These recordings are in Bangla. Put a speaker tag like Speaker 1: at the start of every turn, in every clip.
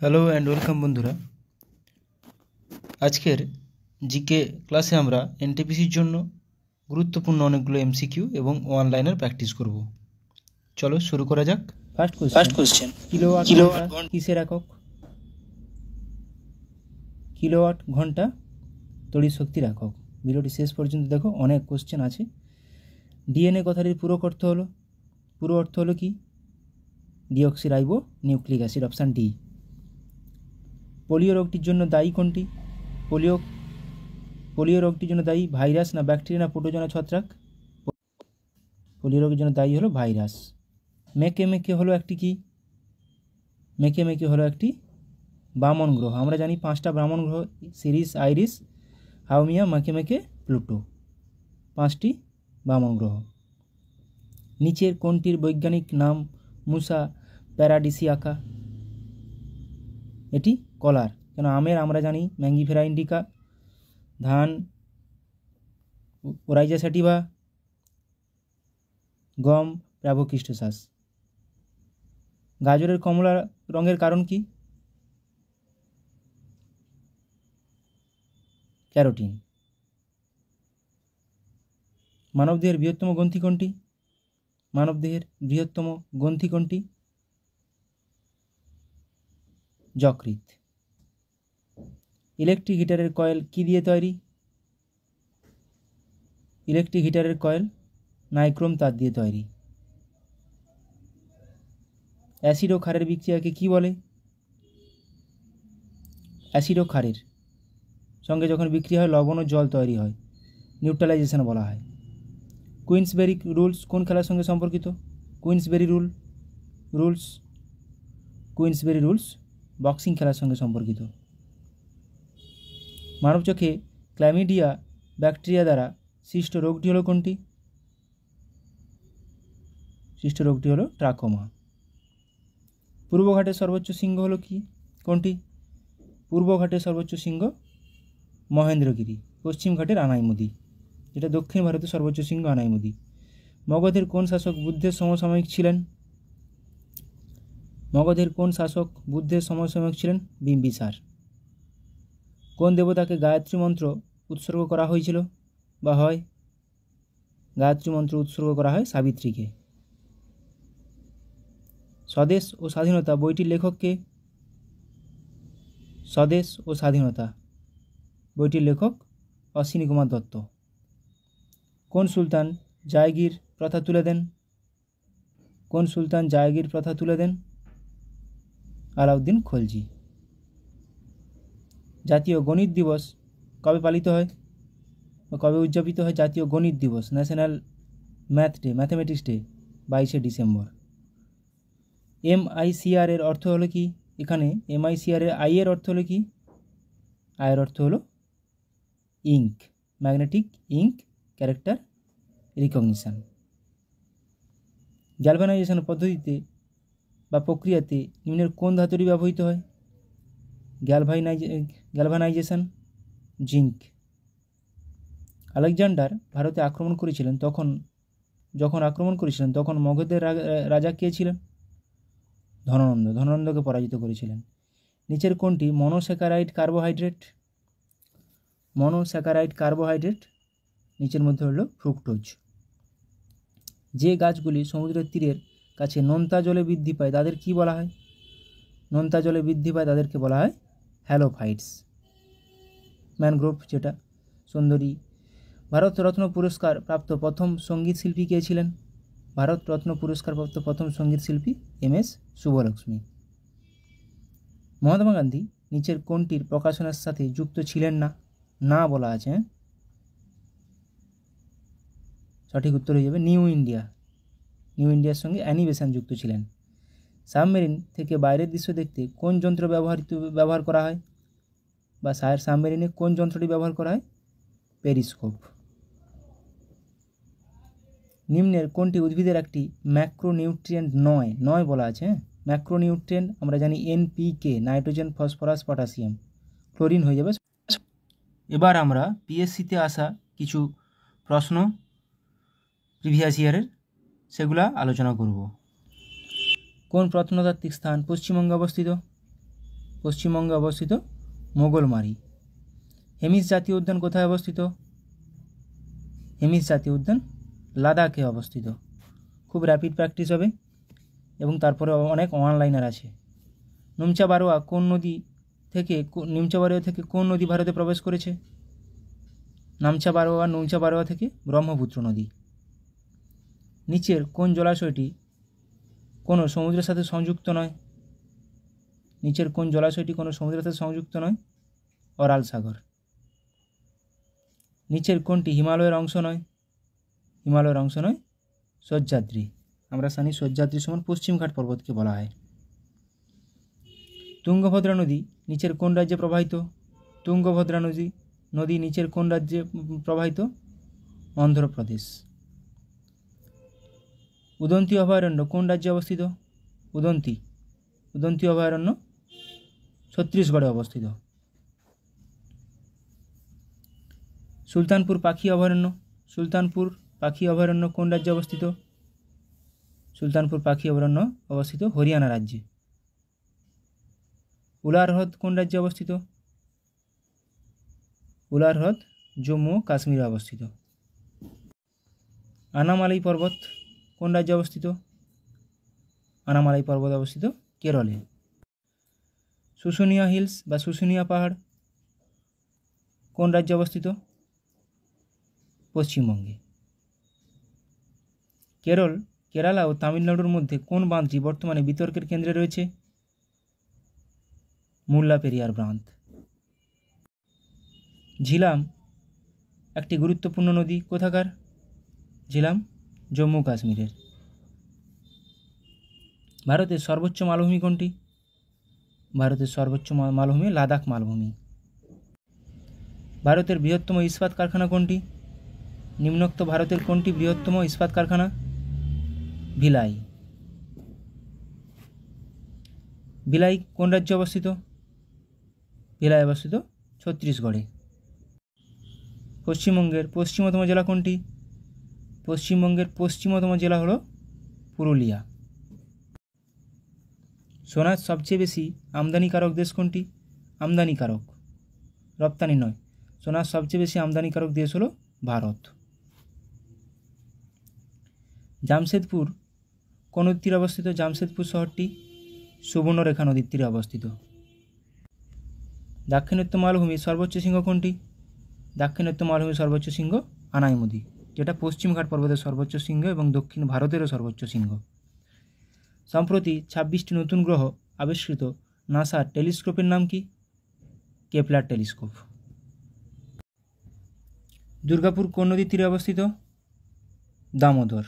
Speaker 1: হ্যালো অ্যান্ড ওয়েলকাম বন্ধুরা। আজকের জিকে ক্লাসে আমরা এনটিপিসির জন্য গুরুত্বপূর্ণ অনেকগুলো এমসিকিউ এবং অনলাইনের প্র্যাকটিস করব। চলো শুরু করা যাক। ফার্স্ট কোশ্চেন, কিলোওয়াট কিসের একক? কিলোওয়াট ঘন্টা তড়িৎ শক্তির একক। ভিডিওটি শেষ পর্যন্ত দেখো, অনেক কোশ্চেন আছে। ডিএনএ কথাটির পুরো অর্থ হলো কি? Deoxyribo nucleic acid, option D. Polio রোগটির জন্য দায়ী কোনটি? পোলিও রোগটির জন্য দায়ী ভাইরাস না ব্যাকটেরিয়া না প্রোটোজোয়া ছত্রাক? পোলিও রোগের জন্য দায়ী হলো ভাইরাস। মেকে মেকে হলো একটি কি? মেকে মেকে হলো একটি বামন গ্রহ। আমরা জানি 5টা বামন গ্রহ: সিরিস, আইরিস, হাউমিয়া, মেকে মেকে, প্লুটো। 5টি বামন গ্রহ। নিচের কোনটির বৈজ্ঞানিক নাম মুসা প্যারাডিসিয়াকা? এটি কলার। কেন আমের আমরা জানি ম্যাঙ্গিফেরা ইন্ডিকা, ধান ওরাইজা স্যাটিভা, গম প্রাভোকিস্টোসাস। গাজরের কমলা রঙের কারণ কি? ক্যারোটিন। মানবদেহের বৃহত্তম গ্রন্থি কোনটি? যকৃৎ। ইলেকট্রিক হিটারের কয়েল কি দিয়ে তৈরি? ইলেকট্রিক হিটারের কয়েল নাইক্রোম তার দিয়ে তৈরি। অ্যাসিড ও ক্ষারের বিক্রিয়াকে কি বলে? অ্যাসিড ও ক্ষারের সঙ্গে যখন বিক্রিয়া হয় লবণ ও জল তৈরি হয়, নিউট্রালাইজেশন বলা হয়। কুইন্সবেরি রুলস কোন খেলার সঙ্গে সম্পর্কিত? কুইন্সবেরি রুলস বক্সিং খেলার সঙ্গে সম্পর্কিত। মানব চোখে ক্ল্যামিডিয়া ব্যাকটেরিয়া দ্বারা সৃষ্ট রোগটি হলো কোনটি? সৃষ্ট রোগটি হলো ট্রাকোমা। পূর্বঘাটের সর্বোচ্চ শৃঙ্গ হলো কি? কোনটি? পূর্বঘাটের সর্বোচ্চ শৃঙ্গ মহেন্দ্রগিরি। পশ্চিম ঘাটের আনাইমুদি, যেটা দক্ষিণ ভারতের সর্বোচ্চ শৃঙ্গ আনাইমুদি। মগধের কোন শাসক বুদ্ধের সমসাময়িক ছিলেন? বিম্বিসার। কোন দেবতাকে গায়ত্রী মন্ত্র উৎসর্গ করা হয়েছিল বা হয়? গায়ত্রী মন্ত্র উৎসর্গ করা হয় সাবিত্রীকে। স্বদেশ ও স্বাধীনতা বইটির লেখক কে? স্বদেশ ও স্বাধীনতা বইটির লেখক অশ্বিনী কুমার দত্ত। কোন সুলতান জায়গির প্রথা তুলে দেন? আলাউদ্দিন খলজি। জাতীয় গণিত দিবস কবে পালিত হয় বা কবে উদযাপিত হয়? জাতীয় গণিত দিবস, ন্যাশনাল ম্যাথমেটিক্স ডে, 22শে ডিসেম্বর। MICR এর অর্থ হলো কি? এখানে MICR এর আই এর অর্থ হলো কি? আয়ের অর্থ হলো ink, magnetic ink character recognition. Galvanisation পদ্ধতিতে বা প্রক্রিয়াতে নিম্নের কোন ধাতুটি ব্যবহৃত হয়? Galvanisation, zinc. আলেকজান্ডার ভারতে যখন আক্রমণ করেছিলেন তখন মগধের রাজা কে ছিলেন? ধননন্দকে পরাজিত করেছিলেন। নিচের কোনটি মনোস্যাকারাইড কার্বোহাইড্রেট? নিচের মধ্যে হলো ফ্রুক্টোজ। যে গাছগুলি সমুদ্রের তীরের কাছে নোনতা জলে বৃদ্ধি পায় তাদের কি বলা হয়? তাদেরকে বলা হয় হ্যালোফাইটস। ম্যানগ্রোভ, যেটা সুন্দরী। ভারতরত্ন পুরস্কার প্রাপ্ত প্রথম সঙ্গীত শিল্পী কে ছিলেন? ভারতরত্ন পুরস্কার প্রাপ্ত প্রথম সঙ্গীত শিল্পী MS শুভলক্ষ্মী। মহাত্মা গান্ধী নিচের কোনটির প্রকাশনার সাথে যুক্ত ছিলেন না বলা আছে? সঠিক উত্তর হয়ে যাবে নিউ ইন্ডিয়ার সঙ্গে অ্যানিবেশন যুক্ত ছিলেন। সাবমেরিন থেকে বাইরের দৃশ্য দেখতে কোন যন্ত্র ব্যবহার করা হয় বা সাবমেরিনে কোন যন্ত্রটি ব্যবহার করা হয়? পেরিস্কোপ। নিম্নের কোনটি উদ্ভিদের একটি ম্যাক্রোনিউট্রিয়েন্ট নয় বলা আছে? ম্যাক্রোনিউট্রিয়েন্ট আমরা জানি NPK, nitrogen, phosphorus, potassium. Chlorine হয়ে যাবে। এবার আমরা PSCতে আসা কিছু প্রশ্ন প্রিভিয়াস ইয়ারের সেগুলা আলোচনা করব। কোন প্রত্নতাত্ত্বিক স্থান পশ্চিমবঙ্গে অবস্থিত? পশ্চিমবঙ্গে অবস্থিত মোগলমারি। হেমিস জাতীয় উদ্যান কোথায় অবস্থিত? হেমিস জাতীয় উদ্যান লাদাখে অবস্থিত। খুব র্যাপিড প্র্যাকটিস হবে এবং তারপরে অনেক অনলাইনার আছে। নুমচা বারোয়া কোন নদী থেকে কোন নদী ভারতে প্রবেশ করেছে? নুমচা বারোয়া থেকে ব্রহ্মপুত্র নদী। নিচের কোন জলাশয়টি কোনো সমুদ্রের সাথে সংযুক্ত নয়? নিচের কোন জলাশয়টি কোনো সমুদ্রের সাথে সংযুক্ত নয়? অরাল সাগর। নিচের কোনটি হিমালয়ের অংশ নয়? হিমালয়ের অংশ নয় সহ্যাদ্রি। আমরা জানি সহ্যাদ্রি সমান পশ্চিমঘাট পর্বতকে বলা হয়। তুঙ্গভদ্রা নদী নিচের কোন রাজ্যে প্রবাহিত? তুঙ্গভদ্রা নদী নিচের কোন রাজ্যে প্রবাহিত? অন্ধ্রপ্রদেশ। উদন্তি অভয়ারণ্য কোন রাজ্যে অবস্থিত? উদন্তি অভয়ারণ্য ছত্তিশগড়ে অবস্থিত। সুলতানপুর পাখি অভয়ারণ্য কোন রাজ্যে অবস্থিত? সুলতানপুর পাখি অভয়ারণ্য অবস্থিত হরিয়ানা রাজ্যে। উলার হ্রদ কোন রাজ্যে অবস্থিত? উলার হ্রদ জম্মু ও কাশ্মীরে অবস্থিত। আনামালাই পর্বত কোন রাজ্যে অবস্থিত? আনামালাই পর্বত অবস্থিত কেরলে। শুশুনিয়া হিলস বা শুশুনিয়া পাহাড় কোন রাজ্যে অবস্থিত? পশ্চিমবঙ্গে। কেরালা ও তামিলনাড়ুর মধ্যে কোন বাঁধটি বর্তমানে বিতর্কের কেন্দ্রে রয়েছে? মুল্লা পেরিয়ার বাঁধ। ঝিলাম একটি গুরুত্বপূর্ণ নদী কোথাকার? ঝিলাম জম্মু কাশ্মীরের। ভারতের সর্বোচ্চ মালভূমি কোনটি? ভারতের সর্বোচ্চ মালভূমি লাদাখ মালভূমি। ভারতের বৃহত্তম ইস্পাত কারখানা কোনটি? নিম্নোক্ত ভারতের কোনটি বৃহত্তম ইস্পাত কারখানা? ভিলাই। ভিলাই কোন রাজ্যে অবস্থিত? ভিলাই অবস্থিত ছত্তিশগড়ে। পশ্চিমবঙ্গের পশ্চিমতম জেলা কোনটি? পশ্চিমবঙ্গের পশ্চিমতম জেলা হলো পুরুলিয়া। সোনার সবচেয়ে বেশি আমদানিকারক দেশ কোনটি? আমদানিকারক, রপ্তানি নয়। সোনার সবচেয়ে বেশি আমদানিকারক দেশ হলো ভারত। জামশেদপুর কোন নদীর তীরে অবস্থিত? জামশেদপুর শহরটি সুবর্ণরেখা নদীর তীরে অবস্থিত। দাক্ষিণাত্য মালভূমির সর্বোচ্চ শৃঙ্গ কোনটি? দাক্ষিণাত্য মালভূমির সর্বোচ্চ শৃঙ্গ আনাইমুদি, যেটা পশ্চিমঘাট পর্বতের সর্বোচ্চ শৃঙ্গ এবং দক্ষিণ ভারতেরও সর্বোচ্চ শৃঙ্গ। সম্প্রতি 26টি নতুন গ্রহ আবিষ্কৃত নাসার টেলিস্কোপের নাম কি? Kepler telescope. দুর্গাপুর কোন নদীর তীরে অবস্থিত? দামোদর।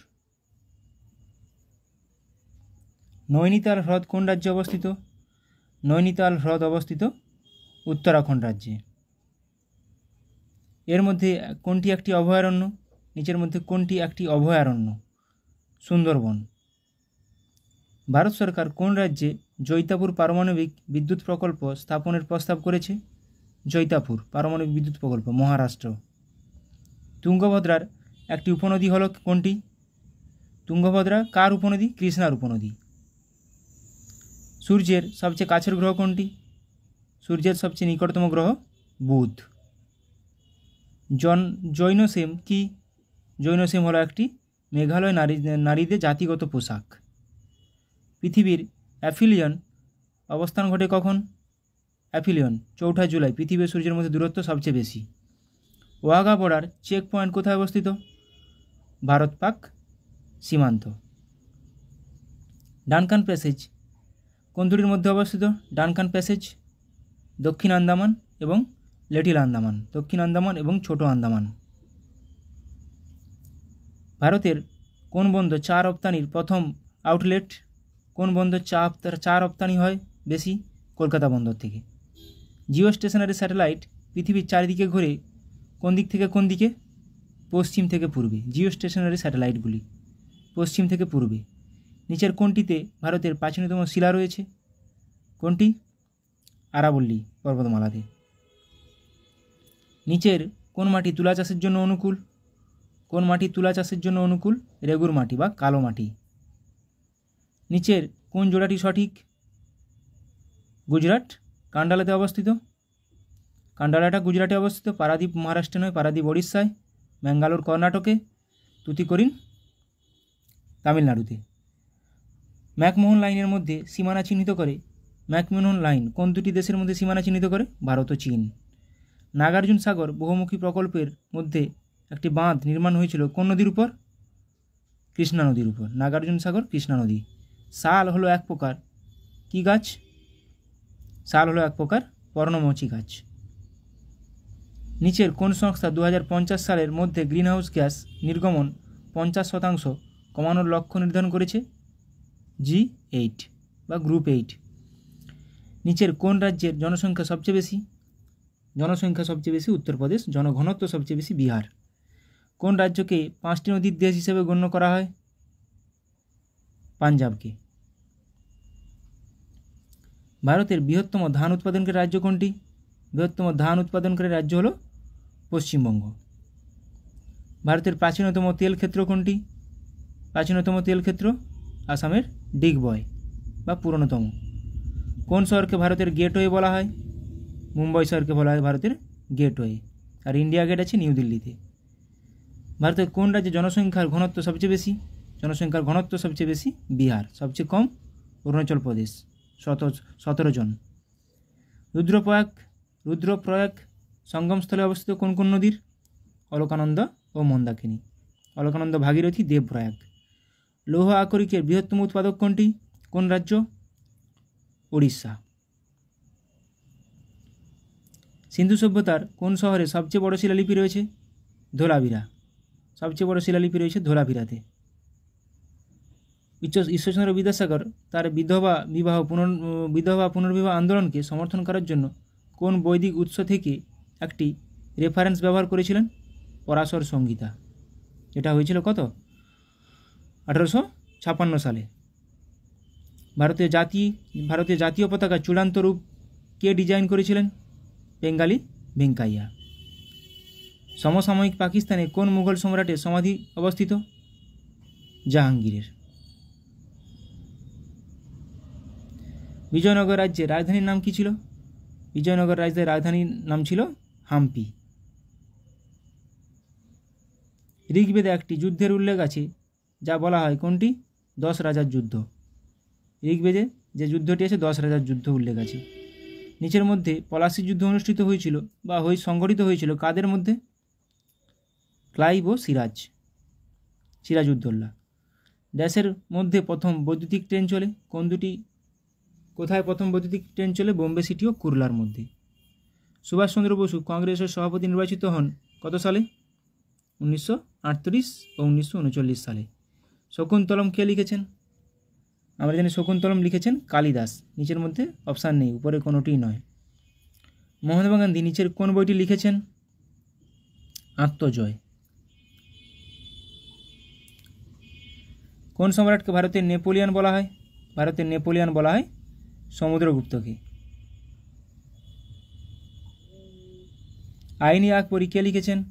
Speaker 1: নৈনিতাল হ্রদ কোন রাজ্যে অবস্থিত? নৈনিতাল হ্রদ অবস্থিত উত্তরাখণ্ড রাজ্যে। এর মধ্যে কোনটি একটি অভয়ারণ্য? নিচের মধ্যে কোনটি একটি অভয়ারণ্য? সুন্দরবন। ভারত সরকার কোন রাজ্যে জৈতাপুর পারমাণবিক বিদ্যুৎ প্রকল্প স্থাপনের প্রস্তাব করেছে? জৈতাপুর পারমাণবিক বিদ্যুৎ প্রকল্প মহারাষ্ট্র। তুঙ্গভদ্রার একটি উপনদী হল কোনটি? তুঙ্গভদ্রা কার উপনদী? কৃষ্ণার উপনদী। সূর্যের সবচেয়ে কাছের গ্রহ কোনটি? সূর্যের সবচেয়ে নিকটতম গ্রহ বুধ। জৈনসেম কি? জৈনসেম হলো একটি মেঘালয় নারীদের জাতিগত পোশাক। পৃথিবীর অ্যাফিলিয়ন অবস্থান ঘটে কখন? অ্যাফিলিয়ন 4 জুলাই। পৃথিবী ও সূর্যের মধ্যে দূরত্ব সবচেয়ে বেশি। ওয়াঘা বর্ডার চেক পয়েন্ট কোথায় অবস্থিত? ভারত পাক সীমান্ত। ডানকান প্যাসেজ কোন দুটির মধ্যে অবস্থিত? ডানকান প্যাসেজ দক্ষিণ আন্দামান এবং লিটল আন্দামান, দক্ষিণ আন্দামান এবং ছোট আন্দামান। ভারতের কোন বন্দর চা রপ্তানির প্রথম আউটলেট? কোন বন্দর চা রপ্তানি হয় বেশি? কলকাতা বন্দর থেকে। জিও স্টেশনারি স্যাটেলাইট পৃথিবীর চারিদিকে ঘুরে কোন দিক থেকে কোন দিকে? পশ্চিম থেকে পূর্বে। জিও স্টেশনারি স্যাটেলাইটগুলি পশ্চিম থেকে পূর্বে। নিচের কোনটিতে ভারতের প্রাচীনতম শিলা রয়েছে? কোনটি? আরাবল্লী পর্বতমালাতে। নিচের কোন মাটি তুলা চাষের জন্য অনুকূল? কোন মাটি তুলা চাষের জন্য অনুকূল? রেগুর মাটি বা কালো মাটি। নিচের কোন জোড়াটি সঠিক? গুজরাট কান্ডালাতে অবস্থিত। কান্ডালাটা গুজরাটে অবস্থিত। পারাদ্বীপ মহারাষ্ট্রে নয়, পারাদ্বীপ ওড়িশায়। ম্যাঙ্গালোর কর্ণাটকে। তুতিকোরিন তামিলনাড়ুতে। ম্যাকমোহন লাইনের মধ্যে সীমানা চিহ্নিত করে। ম্যাকমোহন লাইন কোন দুটি দেশের মধ্যে সীমানা চিহ্নিত করে? ভারত ও চীন। নাগার্জুন সাগর বহুমুখী প্রকল্পের মধ্যে একটি বাঁধ নির্মাণ হয়েছিল কোন নদীর উপর? কৃষ্ণা নদীর উপর। নাগার্জুন সাগর, কৃষ্ণা নদী। শাল হলো এক প্রকার কি গাছ? শাল হলো এক প্রকার পর্ণমোচী গাছ। নিচের কোন সংস্থা 2050 সালের মধ্যে গ্রিনহাউস গ্যাস নির্গমন 50% কমানোর লক্ষ্য নির্ধারণ করেছে? G8 বা গ্রুপ 8। নিচের কোন রাজ্যের জনসংখ্যা সবচেয়ে বেশি? জনসংখ্যা সবচেয়ে বেশি উত্তরপ্রদেশ, জনঘনত্ব সবচেয়ে বেশি বিহার। কোন রাজ্যকে 5টি নদীর দেশ হিসেবে গণ্য করা হয়? পাঞ্জাবকে। ভারতের বৃহত্তম ধান উৎপাদনকারী রাজ্য কোনটি? বৃহত্তম ধান উৎপাদনকারী রাজ্য হল পশ্চিমবঙ্গ। ভারতের প্রাচীনতম তেল ক্ষেত্র কোনটি? প্রাচীনতম তেল ক্ষেত্র আসামের ডিগবয় বা পুরনোতম। কোন শহরকে ভারতের গেটওয়ে বলা হয়? মুম্বাই শহরকে বলা হয় ভারতের গেটওয়ে। আর ইন্ডিয়া গেট আছে নিউ দিল্লিতে। ভারতের কোন রাজ্যে জনসংখ্যার ঘনত্ব সবচেয়ে বেশি? জনসংখ্যার ঘনত্ব সবচেয়ে বেশি বিহার। সবচেয়ে কম অরুণাচল প্রদেশ 17 জন। রুদ্রপ্রয়াগ সঙ্গমস্থলে অবস্থিত কোন কোন নদীর? অলকানন্দা ও মন্দাকিনী। অলকানন্দা, ভাগীরথী, দেবপ্রয়াগ। লৌহ আকরিকের বৃহত্তম উৎপাদক কোনটি? কোন রাজ্য? ওড়িশা। সিন্ধু সভ্যতার কোন শহরে সবচেয়ে বড় শিলালিপি রয়েছে? ধোলাভিরা। সবচেয়ে বড় শিলালিপি রয়েছে ধোলাভিরাতে। ঈশ্বরচন্দ্র বিদ্যাসাগর তার বিধবা পুনর্বিবাহ আন্দোলনকে সমর্থন করার জন্য কোন বৈদিক উৎস থেকে একটি রেফারেন্স ব্যবহার করেছিলেন? পরাশর সংহিতা। এটা হয়েছিল কত? 1856 সালে। ভারতীয় জাতীয় পতাকার চূড়ান্ত রূপ কে ডিজাইন করেছিলেন? বেঙ্গালি ভেঙ্কাইয়া। সমসাময়িক পাকিস্তানে কোন মুঘল সম্রাটের সমাধি অবস্থিত? জাহাঙ্গীরের। বিজয়নগর রাজ্যের রাজধানীর নাম কি ছিল? বিজয়নগর রাজ্যের রাজধানীর নাম ছিল হাম্পি। ঋগ্বেদে একটি যুদ্ধের উল্লেখ আছে যা বলা হয় কোনটি? 10 রাজার যুদ্ধ। ঋগ্বেদে যে যুদ্ধটি আছে 10 রাজার যুদ্ধ উল্লেখ আছে। নিচের মধ্যে পলাশীর যুদ্ধ অনুষ্ঠিত হয়েছিল বা সংগঠিত হয়েছিল কাদের মধ্যে? ক্লাইভ ও সিরাজউদ্দৌলা। দেশের মধ্যে প্রথম বৈদ্যুতিক ট্রেন চলে কোন দুটি? কোথায় প্রথম বৈদ্যুতিক ট্রেন চলে? বোম্বে সিটি ও কুরলার মধ্যে। সুভাষচন্দ্র বসু কংগ্রেসের সভাপতি নির্বাচিত হন কত সালে? 1938 ও 1939 সালে। শকুন্তলম কে লিখেছেন? আমরা জানি শকুন্তলম লিখেছেন কালিদাস। নিচের মধ্যে অপশান নেই, উপরে কোনোটিই নয়। মহাত্মা গান্ধী নিচের কোন বইটি লিখেছেন? আত্মজয়। কোন সম্রাটকে ভারতের নেপোলিয়ন বলা হয়? ভারতের নেপোলিয়ন বলা হয় সমুদ্রগুপ্তকে। আইনি আকবরী কে লিখেছেন?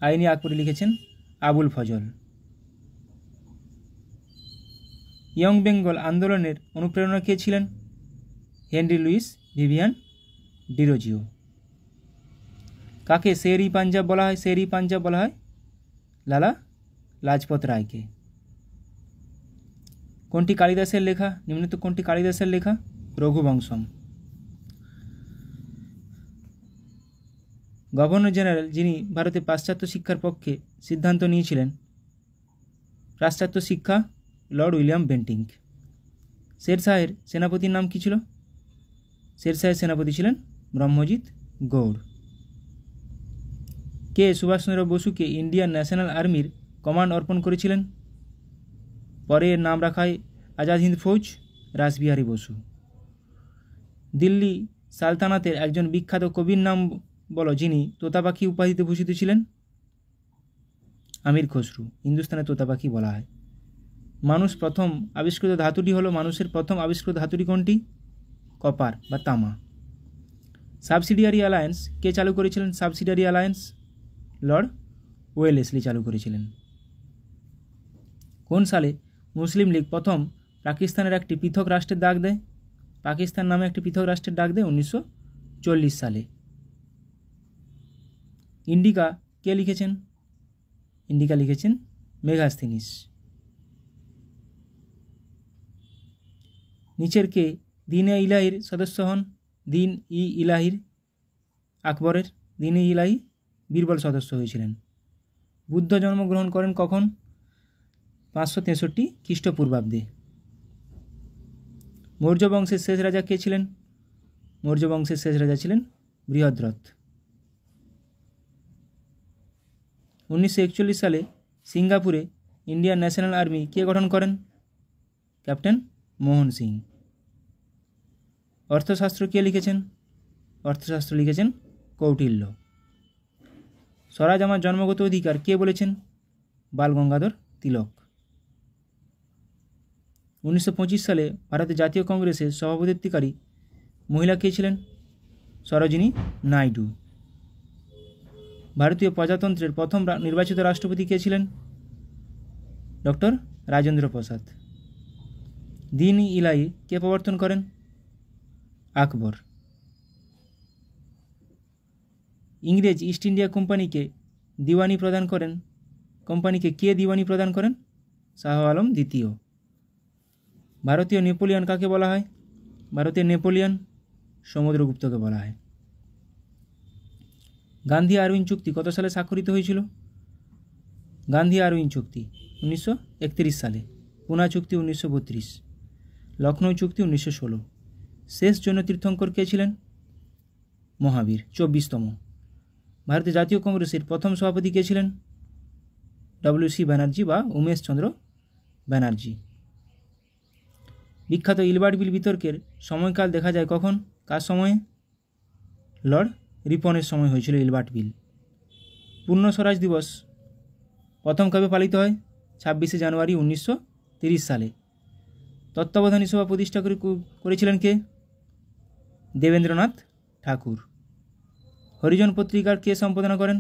Speaker 1: আইনি আকবরী লিখেছেন আবুল ফজল। ইয়ং বেঙ্গল আন্দোলনের অনুপ্রেরণা কে ছিলেন? Henry Luis Vivian Derozio. কাকে শের-ই পাঞ্জাব বলা হয়? শের-ই পাঞ্জাব বলা হয় লালা লাজপত রায়কে। কোনটি কালিদাসের লেখা? নিম্নলিখিত কোনটি কালিদাসের লেখা? রঘুবংশম। গভর্নর জেনারেল যিনি ভারতে পাশ্চাত্য শিক্ষার পক্ষে সিদ্ধান্ত নিয়েছিলেন? পাশ্চাত্য শিক্ষা লর্ড উইলিয়াম বেন্টিঙ্ক। শেরশাহের সেনাপতির নাম কী ছিল? শেরশাহের সেনাপতি ছিলেন ব্রহ্মজিৎ গৌড়। কে সুভাষচন্দ্র বসুকে ইন্ডিয়ান ন্যাশনাল আর্মির কমান্ড অর্পণ করেছিলেন? পরে এর নাম রাখা হয় আজাদ হিন্দ ফৌজ, রাসবিহারী বসু। দিল্লি সালতানাতের একজন বিখ্যাত কবির নাম বলো যিনি তোতা পাখি উপাধিতে ভূষিত ছিলেন? আমির খসরু। হিন্দুস্তানের তোতা পাখি বলা হয়। মানুষের প্রথম আবিষ্কৃত ধাতুটি কোনটি? কপার বা তামা। সাবসিডিয়ারি অ্যালায়েন্স কে চালু করেছিলেন? সাবসিডিয়ারি অ্যালায়েন্স লর্ড ওয়েলেসলি চালু করেছিলেন। কোন সালে মুসলিম লীগ প্রথম পাকিস্তানের একটি পৃথক রাষ্ট্রের ডাক দেয়? পাকিস্তান নামে একটি পৃথক রাষ্ট্রের ডাক দেয় 1940 সালে। ইন্ডিকা কে লিখেছেন? ইন্ডিকা লিখেছেন মেগাস্থিনিস। নিচের কে দিন-ই ইলাহির সদস্য হন? দিন-ই ইলাহির আকবরের দিন-ই ইলাহি বীরবল সদস্য হয়েছিলেন। বুদ্ধ জন্মগ্রহণ করেন কখন? 563 খ্রিস্টপূর্বাব্দে। মৌর্য বংশের শেষ রাজা কে ছিলেন? মৌর্য বংশের শেষ রাজা ছিলেন বৃহদ্রথ। 1941 সালে সিঙ্গাপুরে ইন্ডিয়ান ন্যাশনাল আর্মি কে গঠন করেন? ক্যাপ্টেন মোহন সিং। অর্থশাস্ত্র কে লিখেছেন? অর্থশাস্ত্র লিখেছেন কৌটিল্য। স্বরাজ আমার জন্মগত অধিকার কে বলেছেন? বাল গঙ্গাধর তিলক। 1925 সালে ভারতের জাতীয় কংগ্রেসের সভাপতিত্বকারী মহিলা কে ছিলেন? সরোজিনী নাইডু। ভারতীয় প্রজাতন্ত্রের প্রথম নির্বাচিত রাষ্ট্রপতি কে ছিলেন? ডক্টর রাজেন্দ্র প্রসাদ। দিন-ই ইলাহি কে প্রবর্তন করেন? আকবর। ইংরেজ ইস্ট ইন্ডিয়া কোম্পানিকে দিওয়ানি প্রদান করেন? কোম্পানিকে কে দিওয়ানি প্রদান করেন? শাহ আলম দ্বিতীয়। ভারতীয় নেপোলিয়ন কাকে বলা হয়? ভারতীয় নেপোলিয়ন সমুদ্রগুপ্তকে বলা হয়। গান্ধী আরউইন চুক্তি কত সালে স্বাক্ষরিত হয়েছিল? গান্ধী আরউইন চুক্তি 1931 সালে। পুনা চুক্তি 1932। লখনৌ চুক্তি 1916। শেষ জৈন তীর্থঙ্কর কে ছিলেন? মহাবীর 24তম। ভারতের জাতীয় কংগ্রেসের প্রথম সভাপতি কে ছিলেন? WC ব্যানার্জি বা উমেশ চন্দ্র ব্যানার্জি। বিখ্যাত ইলবার্ট বিল বিতর্কের সময়কাল দেখা যায় কখন? কার সময়ে? লর্ড রিপনের সময় হয়েছিল ইলবার্ট বিল। পূর্ণ স্বরাজ দিবস প্রথম কবে পালিত হয়? 26শে জানুয়ারি 1930 সালে। তত্ত্বাবধানী সভা প্রতিষ্ঠা করেছিলেন কে? দেবেন্দ্রনাথ ঠাকুর। হরিজন পত্রিকার কে সম্পাদনা করেন?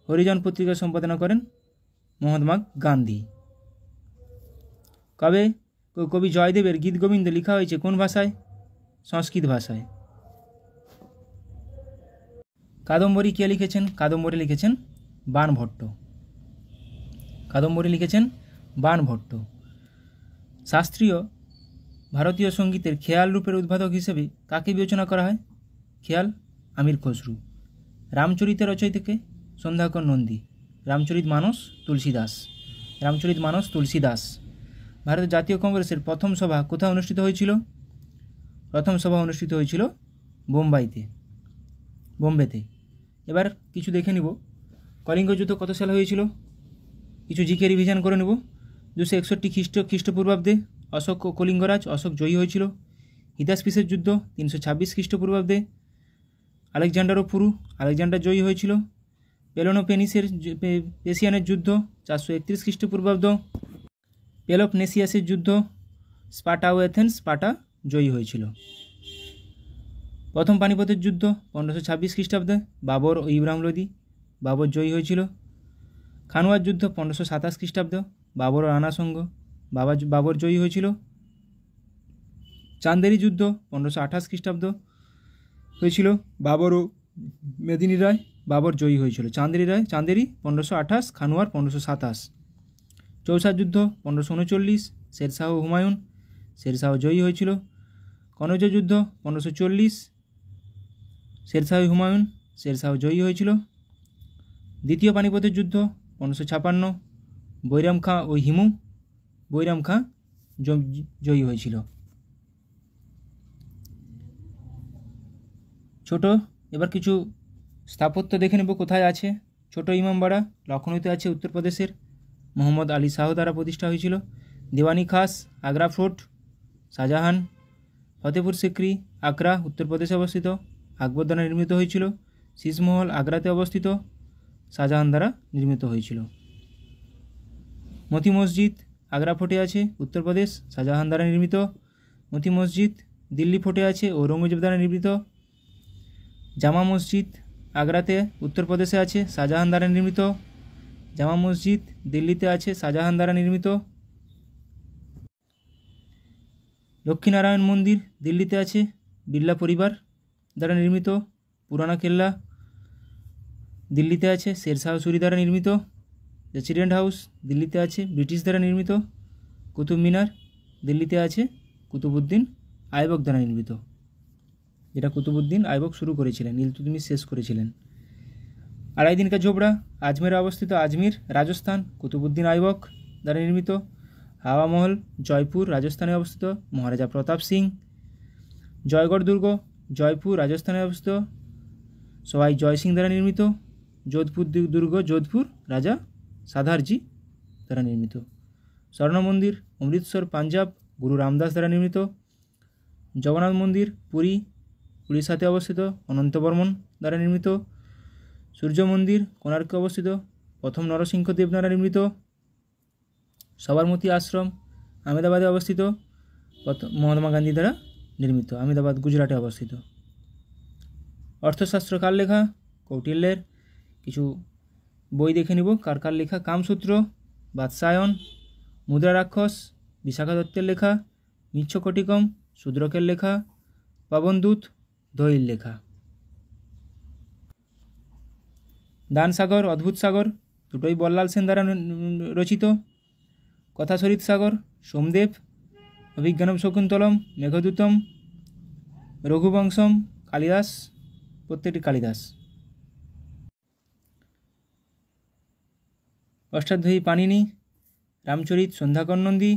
Speaker 1: হরিজন পত্রিকার সম্পাদনা করেন মহাত্মা গান্ধী। কবি জয়দেবের গীত গোবিন্দ লেখা হয়েছে কোন ভাষায়? সংস্কৃত ভাষায়। কাদম্বরী কে লিখেছেন? কাদম্বরী লিখেছেন বাণভট্ট। কাদম্বরী লিখেছেন বাণভট্ট। শাস্ত্রীয় ভারতীয় সঙ্গীতের খেয়াল রূপের উদ্ভাবক হিসেবে কাকে বিবেচনা করা হয়? খেয়াল আমির খসরু। রামচরিতের রচয়িতাকে? সন্ধ্যাকর নন্দী। রামচরিত মানস তুলসীদাস। রামচরিত মানস তুলসীদাস। ভারতের জাতীয় কংগ্রেসের প্রথম সভা কোথায় অনুষ্ঠিত হয়েছিল? প্রথম সভা অনুষ্ঠিত হয়েছিল বোম্বেতে। এবার কিছু দেখে নিব। কলিঙ্গ যুদ্ধ কত সালে হয়েছিল? কিছু জিকে রিভিশন করে নেব। 261 খ্রিস্টপূর্বাব্দে অশোক ও কলিঙ্গরাজ অশোক জয়ী হয়েছিল। হিদাসপিসের যুদ্ধ 326 খ্রিস্টপূর্বাব্দে আলেকজান্ডার ও পুরু আলেকজান্ডার জয়ী হয়েছিল। পেলোপনেসিয়ানের যুদ্ধ 431 খ্রিস্টপূর্বাব্দ পেলোপনেসিয়াসের যুদ্ধ স্পার্টা ও এথেন্স স্পার্টা জয়ী হয়েছিল। প্রথম পানিপথের যুদ্ধ 1526 খ্রিস্টাব্দে বাবর ও ইব্রাহিম লোদি বাবর জয়ী হয়েছিল। খানুয়ার যুদ্ধ 1527 খ্রিস্টাব্দ বাবর ও রানা সঙ্গ বাবর জয়ী হয়েছিল। চান্দেরি যুদ্ধ 1528 খ্রিস্টাব্দ হয়েছিল বাবর ও মেদিনী রায় বাবর জয়ী হয়েছিল। চান্দেরি 1528, খানুয়ার 1527। চৌসার যুদ্ধ 1539 শেরশাহ ও হুমায়ুন শেরশাহ জয়ী হয়েছিল। কনৌজ যুদ্ধ 1540 শেরশাহ হুমায়ুন শেরশাহ জয়ী হয়েছিল। দ্বিতীয় পানিপথের যুদ্ধ 1556 বৈরাম খাঁ ও হিমু বৈরাম খাঁ জয়ী হয়েছিল। ছোট এবার কিছু স্থাপত্য দেখে নেব কোথায় আছে। ছোট ইমামবাড়া লখনৌতে আছে উত্তরপ্রদেশের, মোহাম্মদ আলী শাহ দ্বারা প্রতিষ্ঠা হয়েছিল। দেওয়ানি খাস আগ্রা ফোর্ট শাহজাহান। ফতেপুর সিক্রি আগ্রা উত্তরপ্রদেশে অবস্থিত, আকবর দ্বারা নির্মিত হয়েছিল। শীষমহল আগ্রাতে অবস্থিত, শাহজাহান দ্বারা নির্মিত হয়েছিল। মতি মসজিদ আগ্রা ফোর্টে আছে উত্তরপ্রদেশ, শাহজাহান দ্বারা নির্মিত। মতি মসজিদ দিল্লি ফোর্টে আছে ঔরঙ্গজেব দ্বারা নির্মিত। জামা মসজিদ আগ্রাতে উত্তরপ্রদেশে আছে, শাহজাহান দ্বারা নির্মিত। জামা মসজিদ দিল্লিতে আছে, শাহজাহান দ্বারা নির্মিত। লক্ষ্মীনারায়ণ মন্দির দিল্লিতে আছে, বিড়লা পরিবার দ্বারা নির্মিত। পুরানা কেল্লা দিল্লিতে আছে, শেরশাহ সুরি দ্বারা নির্মিত। প্রেসিডেন্ট হাউস দিল্লিতে আছে, ব্রিটিশ দ্বারা নির্মিত। কুতুব মিনার দিল্লিতে আছে, কুতুবউদ্দিন আইবক দ্বারা নির্মিত, যেটা কুতুবউদ্দিন আইবক শুরু করেছিলেন, ইলতুৎমিশ শেষ করেছিলেন। আড়াই দিন কা ঝোপড়া আজমেরে অবস্থিত, আজমির রাজস্থান, কুতুবউদ্দিন আইবক দ্বারা নির্মিত। হাওয়া মহল জয়পুর রাজস্থানে অবস্থিত, মহারাজা প্রতাপ সিং। জয়গড় দুর্গ জয়পুর রাজস্থানে অবস্থিত, সবাই জয় সিং দ্বারা নির্মিত। যোধপুর দুর্গ যোধপুর রাজা সাধারজি দ্বারা নির্মিত। স্বর্ণ মন্দির অমৃতসর পাঞ্জাব, গুরু রামদাস দ্বারা নির্মিত। জগন্নাথ মন্দির পুরী উড়িষ্যাতে অবস্থিত, অনন্ত বর্মন দ্বারা নির্মিত। সূর্য মন্দির কোণার্কে অবস্থিত, প্রথম নরসিংহদেব দ্বারা নির্মিত। সবরমতী আশ্রম আহমেদাবাদে অবস্থিত, মহাত্মা গান্ধী দ্বারা নির্মিত, আহমেদাবাদ গুজরাটে অবস্থিত। অর্থশাস্ত্র কার লেখা? কৌটিল্যের। কিছু বই দেখে নিব কার কার লেখা। কামসূত্র বাদশায়ন, মুদ্রা রাক্ষস বিশাখা দত্তের লেখা। মিচ্ছকটিকম শূদ্রকের লেখা। পবনদূত দোহির লেখা। দানসাগর অদ্ভুত সাগর দুটোই বল্লাল সেন দ্বারা রচিত। কথাশরীত সাগর সোমদেব। অভিজ্ঞানম শকুন্তলম মেঘদূতম রঘুবংশম কালিদাস, প্রত্যেকটি কালিদাস। অষ্টাধ্যায়ী পাণিনি। রামচরিত সন্ধ্যাকর নন্দী।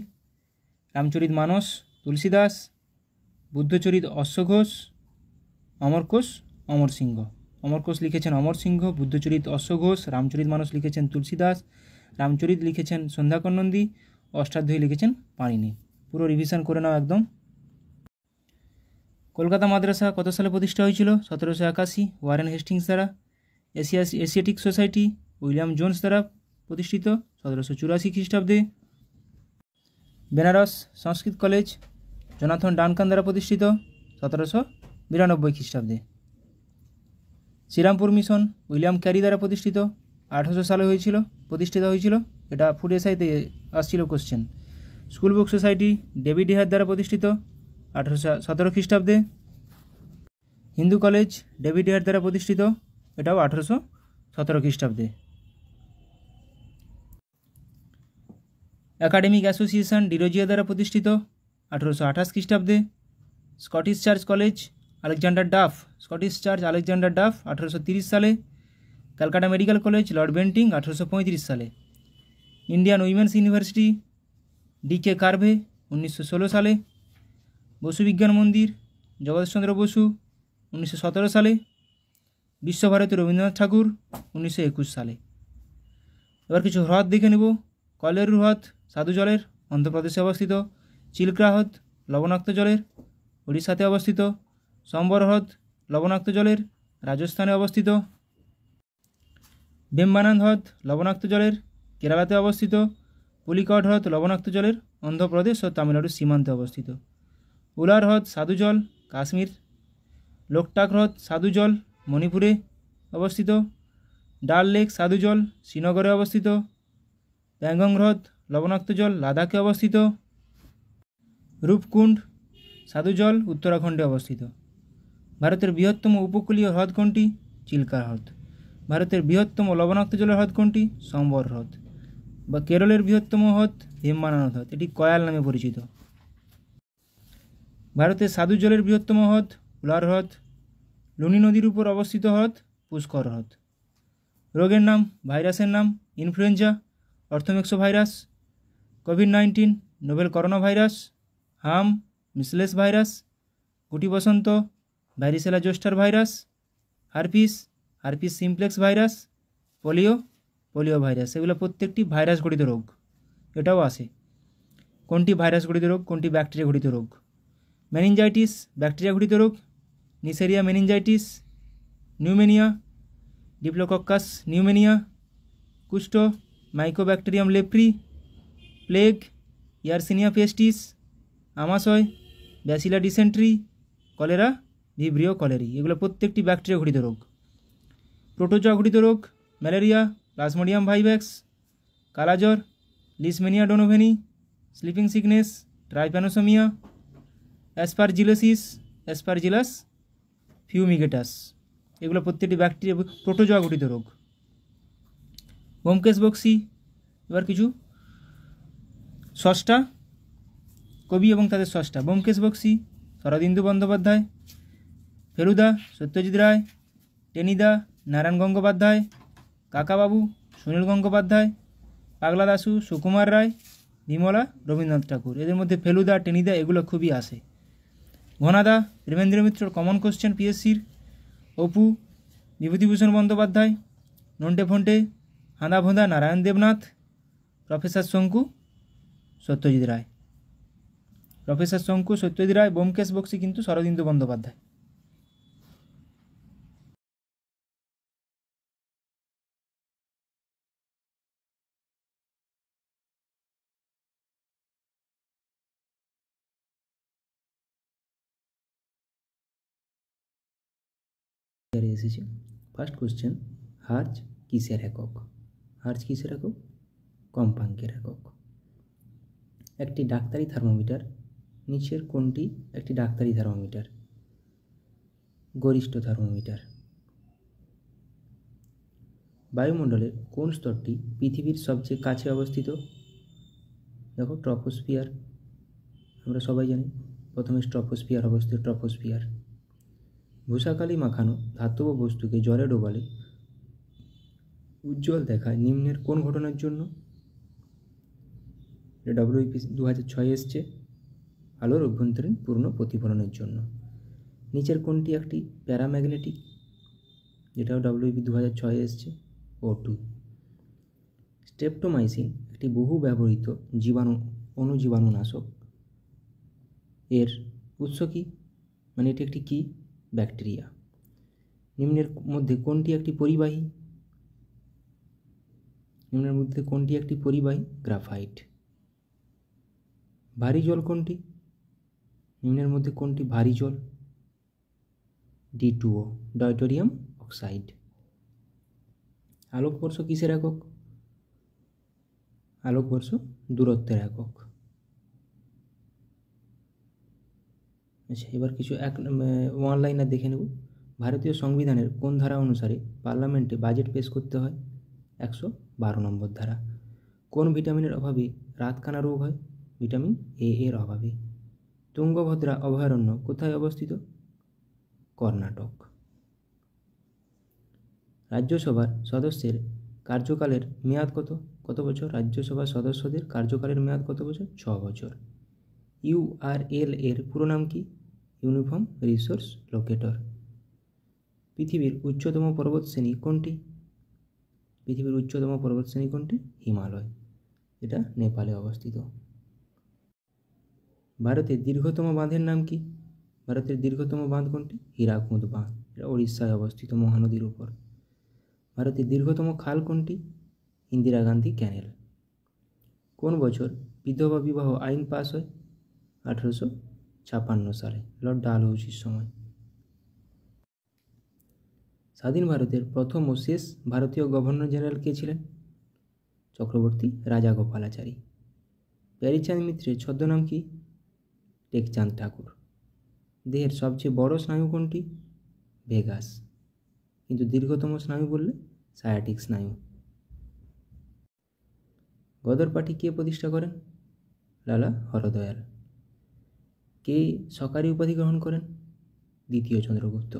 Speaker 1: রামচরিত মানস তুলসীদাস। বুদ্ধচরিত অশ্বঘোষ। অমরকোষ অমর সিংহ। অমরকোষ লিখেছেন অমর সিংহ, বুদ্ধচরিত অশ্বঘোষ, রামচরিত মানস লিখেছেন তুলসীদাস, রামচরিত লিখেছেন সন্ধ্যাকর নন্দী, অষ্টাধ্যায়ী লিখেছেন পাণিনি। পুরো রিভিশন করে নাও একদম। কলকাতা মাদ্রাসা কত সালে প্রতিষ্ঠা হয়েছিল? 1781 ওয়ারেন হেস্টিংস দ্বারা। এশিয়াটিক সোসাইটি উইলিয়াম জোন্স দ্বারা প্রতিষ্ঠিত 1784 খ্রিস্টাব্দে। বেনারস সংস্কৃত কলেজ জোনাথন ডানকান দ্বারা প্রতিষ্ঠিত 1792 খ্রিস্টাব্দে। শ্রীরামপুর মিশন উইলিয়াম ক্যারি দ্বারা প্রতিষ্ঠিত 1800 সালে প্রতিষ্ঠিত হয়েছিল। এটা ফুড এসআইতে আসছিল question. School book society David Hare দ্বারা প্রতিষ্ঠিত 1817 খ্রিস্টাব্দে। হিন্দু কলেজ ডেভিড হেয়ার দ্বারা প্রতিষ্ঠিত, এটাও 1817 খ্রিস্টাব্দে। একাডেমিক অ্যাসোসিয়েশন ডিরোজিয়া দ্বারা প্রতিষ্ঠিত 1828 খ্রিস্টাব্দে। Scottish church college Alexander Duff, Scottish church Alexander Duff 1830 সালে। Calcutta medical college Lord Bentinck 1835 সালে। Indian women's university D K Karve 1916 সালে। বসু বিজ্ঞান মন্দির জগদীশচন্দ্র বসু 1917 সালে। বিশ্বভারতী রবীন্দ্রনাথ ঠাকুর 1921 সালে। এবার কিছু হ্রদ দেখে নেব। কলেরু হ্রদ সাধু জলের, অন্ধ্রপ্রদেশে অবস্থিত। চিল্কা হ্রদ লবণাক্ত জলের, উড়িষ্যাতে অবস্থিত। সম্বর হ্রদ লবণাক্ত জলের, রাজস্থানে অবস্থিত। বেম্বানান হ্রদ লবণাক্ত জলের, কেরালাতে অবস্থিত। পুলিকট হ্রদ লবণাক্ত জলের, অন্ধ্রপ্রদেশ ও তামিলনাড়ুর সীমান্তে অবস্থিত। উলার হ্রদ সাধু জল কাশ্মীর। লোকটাক হ্রদ সাধু জল মণিপুরে অবস্থিত। ডাল লেক সাধু জল শ্রীনগরে অবস্থিত। প্যাংগং হ্রদ লবণাক্ত জল লাদাখে অবস্থিত। রূপকুণ্ড সাধু জল উত্তরাখণ্ডে অবস্থিত। ভারতের বৃহত্তম উপকূলীয় হ্রদ কোনটি? চিল্কা হ্রদ। ভারতের বৃহত্তম লবণাক্ত জলের হ্রদ কোনটি? সম্বর হ্রদ। বা কেরলের বৃহত্তম হ্রদ ভীমবানান হ্রদ, এটি কয়াল নামে পরিচিত। ভারতের সাধু জলের বৃহত্তম হ্রদ উলার হ্রদ। লুনি নদীর উপর অবস্থিত হ্রদ পুষ্কর হ্রদ। রোগের নাম ভাইরাসের নাম ইনফ্লুয়েঞ্জা অর্থোমেক্সো ভাইরাস। কোভিড-19 নোভেল করোনা ভাইরাস। হাম মিসলেস ভাইরাস। গুটি বসন্ত varicella zoster virus. Herpes herpes simplex virus. Polio polio virus. এগুলো প্রত্যেকটি ভাইরাস ঘটিত রোগ। এটাও আসে কোনটি ভাইরাস ঘটিত রোগ, কোনটি ব্যাকটেরিয়া ঘটিত রোগ। মেনিনজাইটিস ব্যাকটেরিয়া ঘটিত রোগ। Neisseria meningitidis. Pneumonia diplococcus pneumoniae. কুষ্ঠ mycobacterium leprae. Plague yersinia pestis. আমাশয় bacillus dysentery. Cholera vibrio cholerae. এগুলো প্রত্যেকটি ব্যাকটেরিয়া ঘটিত রোগ। প্রোটোজোয়া ঘটিত রোগ ম্যালেরিয়া প্লাজমোডিয়াম ভাইভ্যাক্স। কালাজ্বর leishmania donovani. Sleeping sickness trypanosomiasis. Aspergillus fumigatus, এগুলো প্রত্যেকটি ব্যাকটেরিয়া প্রোটোজোয়া গঠিত রোগ। ব্যোমকেশ বক্সী, এবার কিছু স্রষ্টা, কবি এবং তাদের স্রষ্টা। ব্যোমকেশ বক্সী শরদিন্দু বন্দ্যোপাধ্যায়, ফেলুদা সত্যজিৎ রায়, টেনিদা নারায়ণ গঙ্গোপাধ্যায়, কাকাবাবু সুনীল গঙ্গোপাধ্যায়, পাগলা দাশু সুকুমার রায়, বিমলা রবীন্দ্রনাথ ঠাকুর। এদের মধ্যে ফেলুদা টেনিদা এগুলো খুবই আসে। ঘনাদা দেবেন্দ্র মিত্রর কমন কোশ্চেন পিএসসির। অপু বিভূতিভূষণ বন্দ্যোপাধ্যায়, নন্টে ফন্টে হাঁদা ভোঁদা নারায়ণ দেবনাথ, প্রফেসর শঙ্কু সত্যজিৎ রায়। প্রফেসর শঙ্কু সত্যজিৎ রায়, ব্যোমকেশ বক্সী কিন্তু শরদিন্দু বন্দ্যোপাধ্যায়। এসেছে ফার্স্ট কোশ্চেন, হার্জ কিসের একক? হার্জ কিসের একক? কম্পাঙ্কের একক। একটি ডাক্তারি থার্মোমিটার নিচের কোনটি একটি ডাক্তারি থার্মোমিটার? গরিষ্ঠ থার্মোমিটার। বায়ুমণ্ডলের কোন স্তরটি পৃথিবীর সবচেয়ে কাছে অবস্থিত? দেখো ট্রপোস্ফিয়ার, আমরা সবাই জানি প্রথমে ট্রপোস্ফিয়ার অবস্থিত। ট্রপোস্ফিয়ার। ভূষাকালি মাখানো ধাতব বস্তুকে জলে ডোবালে উজ্জ্বল দেখায় নিম্নের কোন ঘটনার জন্য? WIP 2006 এসছে, আলোর অভ্যন্তরীণ পূর্ণ প্রতিফলনের জন্য। নিচের কোনটি একটি প্যারাম্যাগনেটিক? যেটাও WIP 2006 এসছে, O2। স্ট্রেপ্টোমাইসিন একটি বহু ব্যবহৃত অণুজীবাণুনাশক। এর উৎস কি? মানে এটি একটি কি? ব্যাকটেরিয়া। নিম্নের মধ্যে কোনটি একটি পরিবাহী? নিম্নের মধ্যে কোনটি একটি পরিবাহী? গ্রাফাইট। ভারী জল কোনটি? নিম্নের মধ্যে কোনটি ভারী জল? D2O, ডাইটোরিয়াম oxide. আলোকবর্ষ কিসের একক? আলোকবর্ষ দূরত্বের একক। আচ্ছা, এবার কিছু ওয়ান লাইনার দেখে নেব। ভারতীয় সংবিধানের কোন ধারা অনুসারে পার্লামেন্টে বাজেট পেশ করতে হয়? 112 নম্বর ধারা। কোন ভিটামিনের অভাবে রাতকানা রোগ হয়? ভিটামিন A এর অভাবে। তুঙ্গভদ্রা অভয়ারণ্য কোথায় অবস্থিত? কর্ণাটক। রাজ্যসভার সদস্যের কার্যকালের মেয়াদ কত? কত বছর? রাজ্যসভার সদস্যদের কার্যকালের মেয়াদ কত বছর? 6 বছর। URL এর পুরো নাম কি? Uniform resource locator. পৃথিবীর উচ্চতম পর্বতশ্রেণী কোনটি? পৃথিবীর উচ্চতম পর্বতশ্রেণী কোনটি? হিমালয়। এটা নেপালে অবস্থিত। ভারতের দীর্ঘতম বাঁধের নাম কি? ভারতের দীর্ঘতম বাঁধ কোনটি? হীরাকুদ বাঁধ। এটা উড়িষ্যায় অবস্থিত মহানদীর উপর। ভারতের দীর্ঘতম খাল কোনটি? ইন্দিরা গান্ধী ক্যানেল। কোন বছর বিধবা বিবাহ আইন পাস হয়? 1856 সালে, লর্ড ডালহৌসির সময়। স্বাধীন ভারতের প্রথম ও শেষ ভারতীয় গভর্নর জেনারেল কে ছিলেন? চক্রবর্তী রাজাগোপালাচারী। প্যারীচাঁদ মিত্রের ছদ্মনাম কি? টেকচাঁদ ঠাকুর। দেহের সবচেয়ে বড় স্নায়ু কোনটি? ভেগাস। কিন্তু দীর্ঘতম স্নায়ু বললে সায়াটিক স্নায়ু। গদর পার্টি কে প্রতিষ্ঠা করেন? লালা হরদয়াল। কে সরকারি উপাধি গ্রহণ করেন? দ্বিতীয় চন্দ্রগুপ্ত।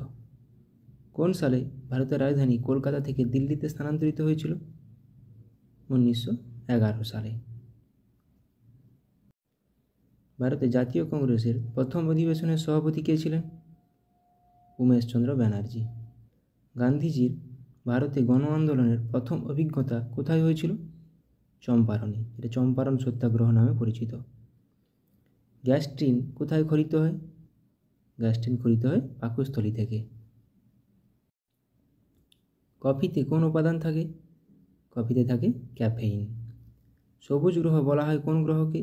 Speaker 1: কোন সালে ভারতের রাজধানী কলকাতা থেকে দিল্লিতে স্থানান্তরিত হয়েছিল? 1911 সালে। ভারতের জাতীয় কংগ্রেসের প্রথম অধিবেশনের সভাপতি কে ছিলেন? উমেশচন্দ্র ব্যানার্জি। গান্ধীজির ভারতে গণ আন্দোলনের প্রথম অভিজ্ঞতা কোথায় হয়েছিল? চম্পারণে। এটা চম্পারণ সত্যাগ্রহ নামে পরিচিত। গ্যাস ট্রেন কোথায় খরিত হয়? গ্যাস ট্রেন খরিত হয় পাকস্থলী থেকে। কফিতে কোন উপাদান থাকে? কফিতে থাকে ক্যাফেইন। সবুজ গ্রহ বলা হয় কোন গ্রহকে?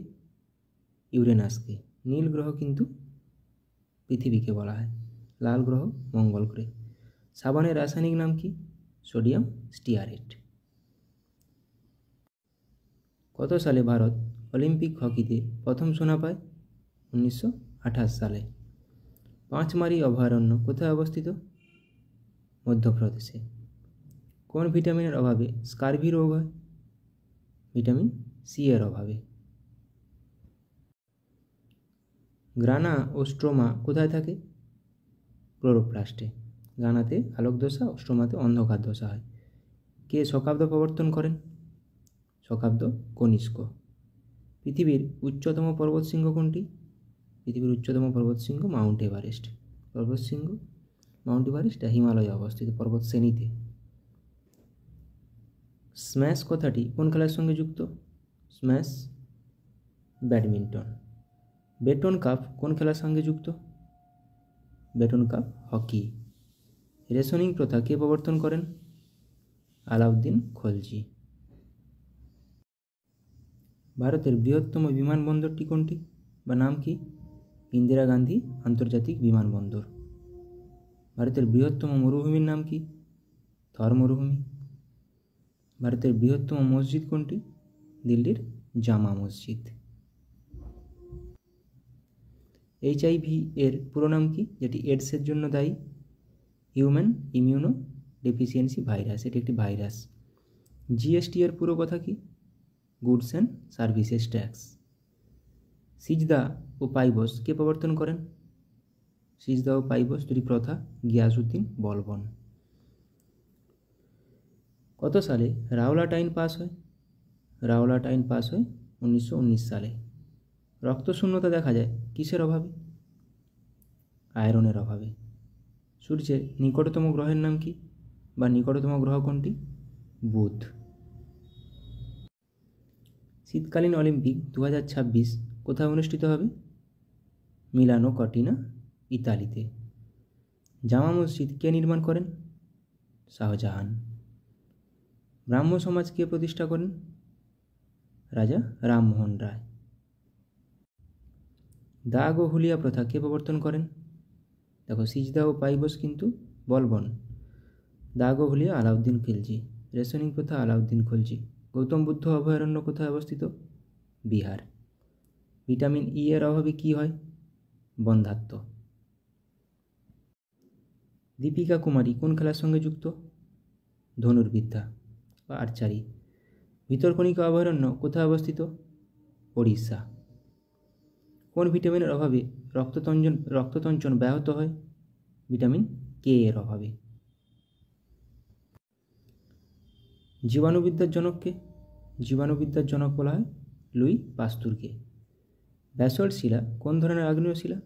Speaker 1: ইউরেনাসকে। নীল গ্রহ কিন্তু পৃথিবীকে বলা হয়। লাল গ্রহ মঙ্গল গ্রহ। সাবানের রাসায়নিক নাম কি? Sodium stearate. কত সালে ভারত অলিম্পিক হকিতে প্রথম সোনা পায়? 1928 সালে। পাঁচমারি অভয়ারণ্য কোথায় অবস্থিত? মধ্যপ্রদেশে। কোন ভিটামিনের অভাবে স্কারভি রোগ হয়? ভিটামিন সি এর অভাবে। গ্রানা ও স্ট্রোমা কোথায় থাকে? ক্লোরোপ্লাস্টে। গ্রানাতে আলোক দশা ও স্ট্রোমাতে অন্ধকার দশা হয়। কে শকাব্দ প্রবর্তন করেন? শকাব্দ কনিষ্ক। পৃথিবীর উচ্চতম পর্বতশৃঙ্গ কোনটি? পৃথিবীর উচ্চতম পর্বতশৃঙ্গ মাউন্ট এভারেস্ট। পর্বতশৃঙ্গ মাউন্ট এভারেস্ট হিমালয়ে অবস্থিত পর্বত শ্রেণীতে। স্ম্যাশ কথাটি কোন খেলার সঙ্গে যুক্ত? Smash badminton. বেটন কাপ কোন খেলার সঙ্গে যুক্ত? Button cup hockey. রেশনিং প্রথা কে প্রবর্তন করেন? আলাউদ্দিন খলজি। ভারতের বৃহত্তম বিমানবন্দরটি কোনটি বা নাম কি? ইন্দিরা গান্ধী আন্তর্জাতিক বিমানবন্দর। ভারতের বৃহত্তম মরুভূমির নাম কি? থর মরুভূমি। ভারতের বৃহত্তম মসজিদ কোনটি? দিল্লির জামা মসজিদ। এইচআইভি এর পুরো নাম কি, যেটি এডসের জন্য দায়ী? Human immuno deficiency virus. এটি একটি ভাইরাস। জিএসটি এর পুরো কথা কি? Goods and services tax. সিজদা ও পাইবস কে প্রবর্তন করেন? সিজদা ও পাইবস দুটি প্রথা গিয়াসউদ্দিন বলবন। কত সালে রাওলাট আইন পাস হয়? রাওলাট আইন পাস হয় 1919 সালে। রক্তশূন্যতা দেখা যায় কিসের অভাবে? আয়রনের অভাবে। সূর্যের নিকটতম গ্রহের নাম কি বা নিকটতম গ্রহ কোনটি? বুধ। শীতকালীন অলিম্পিক 2026 কোথায় অনুষ্ঠিত হবে? মিলানো কর্টিনা, ইতালিতে। জামা মসজিদ কে নির্মাণ করেন? শাহজাহান। ব্রাহ্ম সমাজ কে প্রতিষ্ঠা করেন? রাজা রামমোহন রায়। দাগ ও হুলিয়া প্রথা কে প্রবর্তন করেন? দেখো, সিজদা ও পাইবস কিন্তু বলবন। দাগ ও হুলিয়া আলাউদ্দিন খিলজি। রেশনিং প্রথা আলাউদ্দিন খলজি। গৌতম বুদ্ধ অভয়ারণ্য কোথায় অবস্থিত? বিহার। ভিটামিন ই এর অভাবে কি হয়? বন্ধ্যাত্ব। দীপিকা কুমারী কোন খেলার সঙ্গে যুক্ত? ধনুর্বিদ্যা বা আর্চারি। ভিতরকণিকা অভয়ারণ্য কোথায় অবস্থিত? ওড়িশা। কোন ভিটামিনের অভাবে রক্ততঞ্চন ব্যাহত হয়? ভিটামিন কে এর অভাবে। জীবাণুবিদ্যার জনককে? জীবাণুবিদ্যার জনক বলা হয় লুই পাস্তুরকে। ব্যাসল্ট শিলা কোন ধরনের আগ্নেয় শিলা?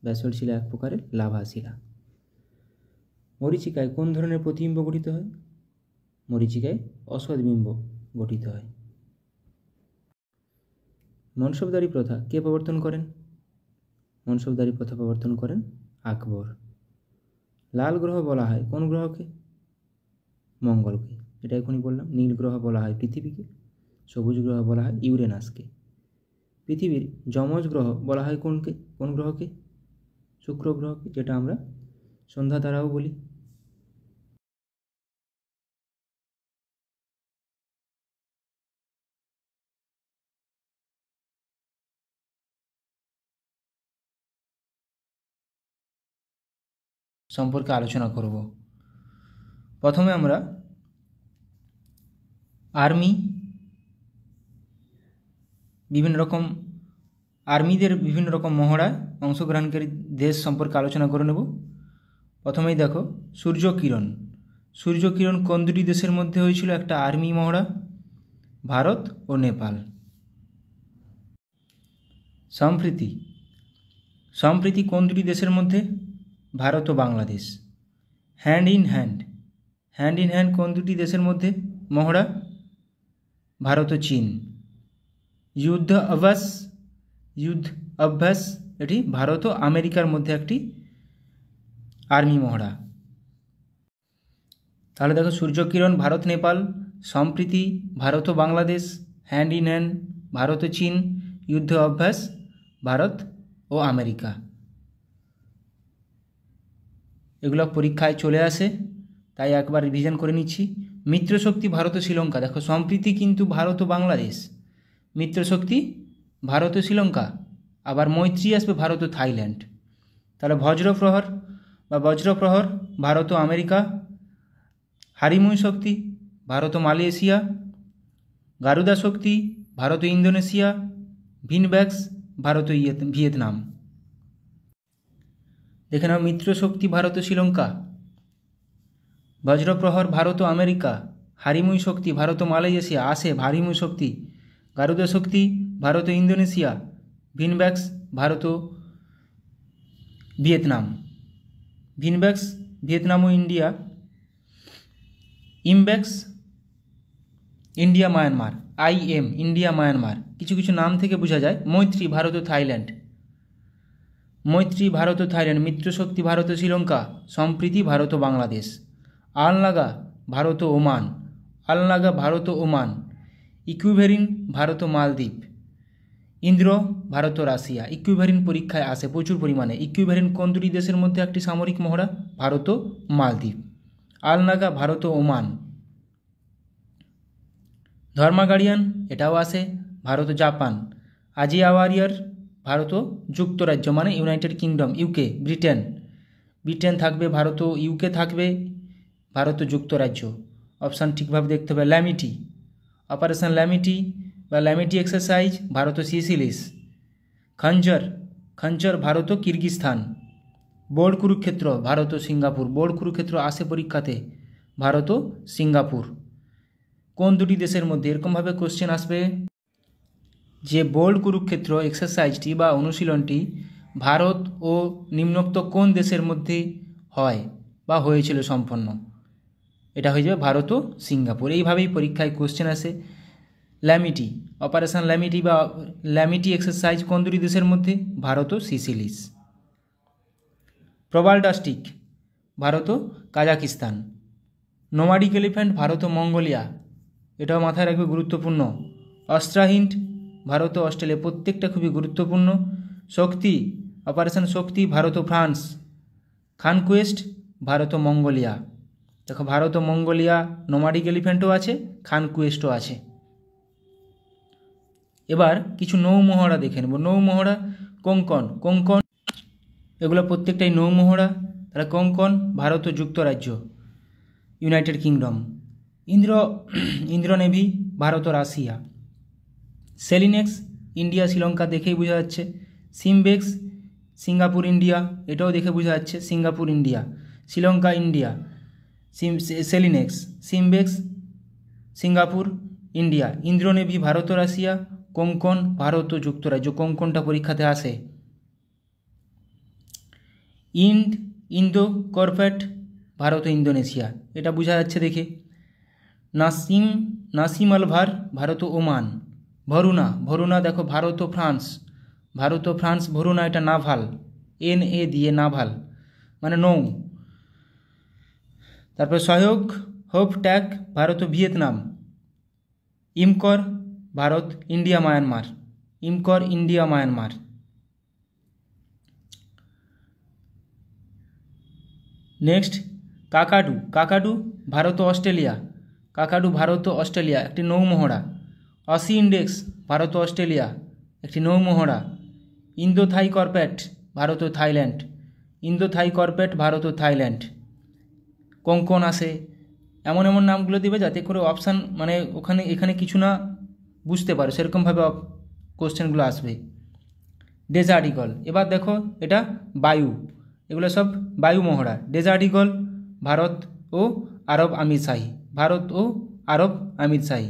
Speaker 1: ব্যাসল্ট শিলা এক প্রকারের লাভা শিলা। মরীচিকায় কোন ধরনের প্রতিবিম্ব গঠিত হয়? মরীচিকায় অসৎবিম্ব গঠিত হয়। মনসবদারি প্রথা কে প্রবর্তন করেন? মনসবদারি প্রথা প্রবর্তন করেন আকবর। লাল গ্রহ বলা হয় কোন গ্রহকে? মঙ্গলকে। এটা এখনই বললাম। নীল গ্রহ বলা হয় পৃথিবীকে। সবুজ গ্রহ বলা হয় ইউরেনাসকে। পৃথিবীর যমজ গ্রহ বলা হয় কোন গ্রহকে? শুক্র গ্রহকে, যেটা আমরা সন্ধ্যা তারাও বলি। সম্পর্কে আলোচনা করব। প্রথমে আমরা আর্মিদের বিভিন্ন রকম মহড়ায় অংশগ্রহণকারী দেশ সম্পর্কে আলোচনা করে নেব। প্রথমেই দেখো, সূর্যকিরণ কোন দুটি দেশের মধ্যে হয়েছিল একটা আর্মি মহড়া? ভারত ও নেপাল। সম্প্রীতি কোন দুটি দেশের মধ্যে? ভারত ও বাংলাদেশ। হ্যান্ড ইন হ্যান্ড কোন দুটি দেশের মধ্যে মহড়া? ভারত ও চীন। যুদ্ধ অভ্যাস এটি ভারত ও আমেরিকার মধ্যে একটি আর্মি মহড়া। তাহলে দেখো, সূর্যকিরণ ভারত নেপাল, সম্প্রীতি ভারত ও Bangladesh, hand in hand Bharat ও চীন, যুদ্ধ অভ্যাস ভারত ও আমেরিকা। এগুলো পরীক্ষায় চলে আসে, তাই একবার রিভিশন করে নিচ্ছি। মিত্রশক্তি ভারত ও শ্রীলঙ্কা। দেখো, সম্প্রীতি কিন্তু ভারত ও বাংলাদেশ, মিত্রশক্তি ভারত ও শ্রীলঙ্কা, আবার মৈত্রী আসবে ভারত ও থাইল্যান্ড। তাহলে বজ্রপ্রহর বা বজ্রপ্রহর ভারত ও আমেরিকা, হারিমুই শক্তি ভারত ও মালয়েশিয়া, গারুদা শক্তি ভারত ও ইন্দোনেশিয়া, ভিনব্যাক্স ভারত ও ভিয়েতনাম। দেখে নাও মিত্র শক্তি ভারত ও শ্রীলঙ্কা, বজ্রপ্রহর ভারত ও আমেরিকা, হারিমুই শক্তি ভারত ও মালয়েশিয়া, আসে হারিমুই শক্তি, গারুদা শক্তি ভারত ও ইন্দোনেশিয়া, ভিনব্যাক্স ভারত ও ভিয়েতনাম, ভিনব্যাক্স ভিয়েতনাম ও India, IMBEX India Myanmar, IM India Myanmar. কিছু কিছু নাম থেকে বোঝা যায়। মৈত্রী ভারত ও থাইল্যান্ড, মৈত্রী ভারত ও থাইল্যান্ড, মিত্রশক্তি ভারত ও শ্রীলঙ্কা, সম্প্রীতি ভারত ও বাংলাদেশ, আলনাগা ভারত ও ওমান, আলনাগা ভারত ও ওমান, ইকুইভেরিন ভারত ও মালদ্বীপ, ইন্দ্র ভারত ও রাশিয়া। ইকুইভেরিন পরীক্ষায় আসে প্রচুর পরিমাণে। ইকুইভেরিন কোন দুটি দেশের মধ্যে একটি সামরিক মহড়া? ভারত ও মালদ্বীপ। আলনাগা ভারত ও ওমান। ধর্মা গার্ডিয়ান এটাও আসে ভারত ও জাপান। আজিয়া ওয়ারিয়ার ভারত ও যুক্তরাজ্য মানে United kingdom, UK, Britain, Britain থাকবে, ভারত ও ইউকে থাকবে, ভারত ও যুক্তরাজ্য। অপশান ঠিকভাবে দেখতে হবে। ল্যামিটি, অপারেশন ল্যামিটি বা ল্যামিটি এক্সারসাইজ ভারত ও সিসিলিস। খঞ্জর, খঞ্জর ভারত ও কিরগিস্তান। বোর্ড কুরুক্ষেত্র ভারত ও সিঙ্গাপুর। বোর্ড কুরুক্ষেত্র আসে পরীক্ষাতে, ভারত ও সিঙ্গাপুর। কোন দুটি দেশের মধ্যে? এরকমভাবে কোশ্চেন আসবে যে বোর্ড কুরুক্ষেত্র এক্সারসাইজটি বা অনুশীলনটি ভারত ও নিম্নোক্ত কোন দেশের মধ্যে হয় বা হয়েছিল সম্পন্ন? এটা হয়ে যাবে ভারত ও সিঙ্গাপুর। এইভাবেই পরীক্ষায় কোশ্চেন আসে। ল্যামিটি, অপারেশন ল্যামিটি বা ল্যামিটি এক্সারসাইজ কোন দুটি দেশের মধ্যে? ভারত ও সিসিলিস। প্রবালডাস্টিক ভারত ও কাজাকিস্তান। নোমাডিক এলিফ্যান্ট ভারত ও মঙ্গোলিয়া, এটাও মাথায় রাখবে, গুরুত্বপূর্ণ। অস্ট্রাহিন্ড ভারত ও অস্ট্রেলিয়া, প্রত্যেকটা খুবই গুরুত্বপূর্ণ। শক্তি, অপারেশন শক্তি ভারত ও ফ্রান্স। খানকুয়েস্ট ভারত ও মঙ্গোলিয়া। দেখো ভারত ও মঙ্গোলিয়া নোমাডিক এলিফ্যান্টও আছে, খানকুয়েস্টও আছে। এবার কিছু নৌমহড়া দেখে নেব। নৌমহড়া কোঙ্কণ, কোঙ্কণ এগুলো প্রত্যেকটাই নৌমহড়া। তাহলে কোঙ্কণ ভারত ও যুক্তরাজ্য, United Kingdom. Indra navy Bharat ও রাশিয়া। সেলিনেক্স ইন্ডিয়া শ্রীলঙ্কা, দেখেই বোঝা যাচ্ছে। সিমবেক্স সিঙ্গাপুর ইন্ডিয়া, এটাও দেখে বোঝা যাচ্ছে, Singapore India. Sri Lanka India, SLINEX. SIMBEX Singapore India. Indra navy Bharat ও রাশিয়া। কোঙ্কণ ভারত ও যুক্তরাজ্য, কোঙ্কণটা পরীক্ষাতে আসে। ইন্দো কর্পেট ভারত ও ইন্দোনেশিয়া, এটা বোঝা যাচ্ছে দেখে। নাসিম আলভার ভারত ও ওমান। ভরুনা, ভরুনা দেখো ভারত ও ফ্রান্স, ভারত ও ফ্রান্স। ভরুনা এটা নাভাল, NA দিয়ে নাভাল মানে নৌ। তারপর সহযোগ হোপ ট্যাগ ভারত ও Vietnam. IMCOR Bharat, India Myanmar. IMCOR India Myanmar. Next কাকাডু, কাকাডু Bharat ও অস্ট্রেলিয়া। কাকাডু ভারত ও অস্ট্রেলিয়া, একটি নৌমহড়া। অসি ইন্ডেক্স ভারত ও অস্ট্রেলিয়া, একটি নৌমহড়া। ইন্দো থাই কর্পেট ভারত ও থাইল্যান্ড। ইন্দো থাই কর্পেট ভারত ও থাইল্যান্ড। কোঙ্কণ আসে। এমন এমন নামগুলো দিবে যাতে করে অপশান মানে এখানে কিছু না বুঝতে পারো, সেরকমভাবে কোশ্চেনগুলো আসবে। ডেজার্ট ইগল, এবার দেখো এটা বায়ু, এগুলো সব বায়ু মহড়া। ডেজার্ট ইগল ভারত ও আরব আমিরশাহী, ভারত ও আরব আমিরশাহী।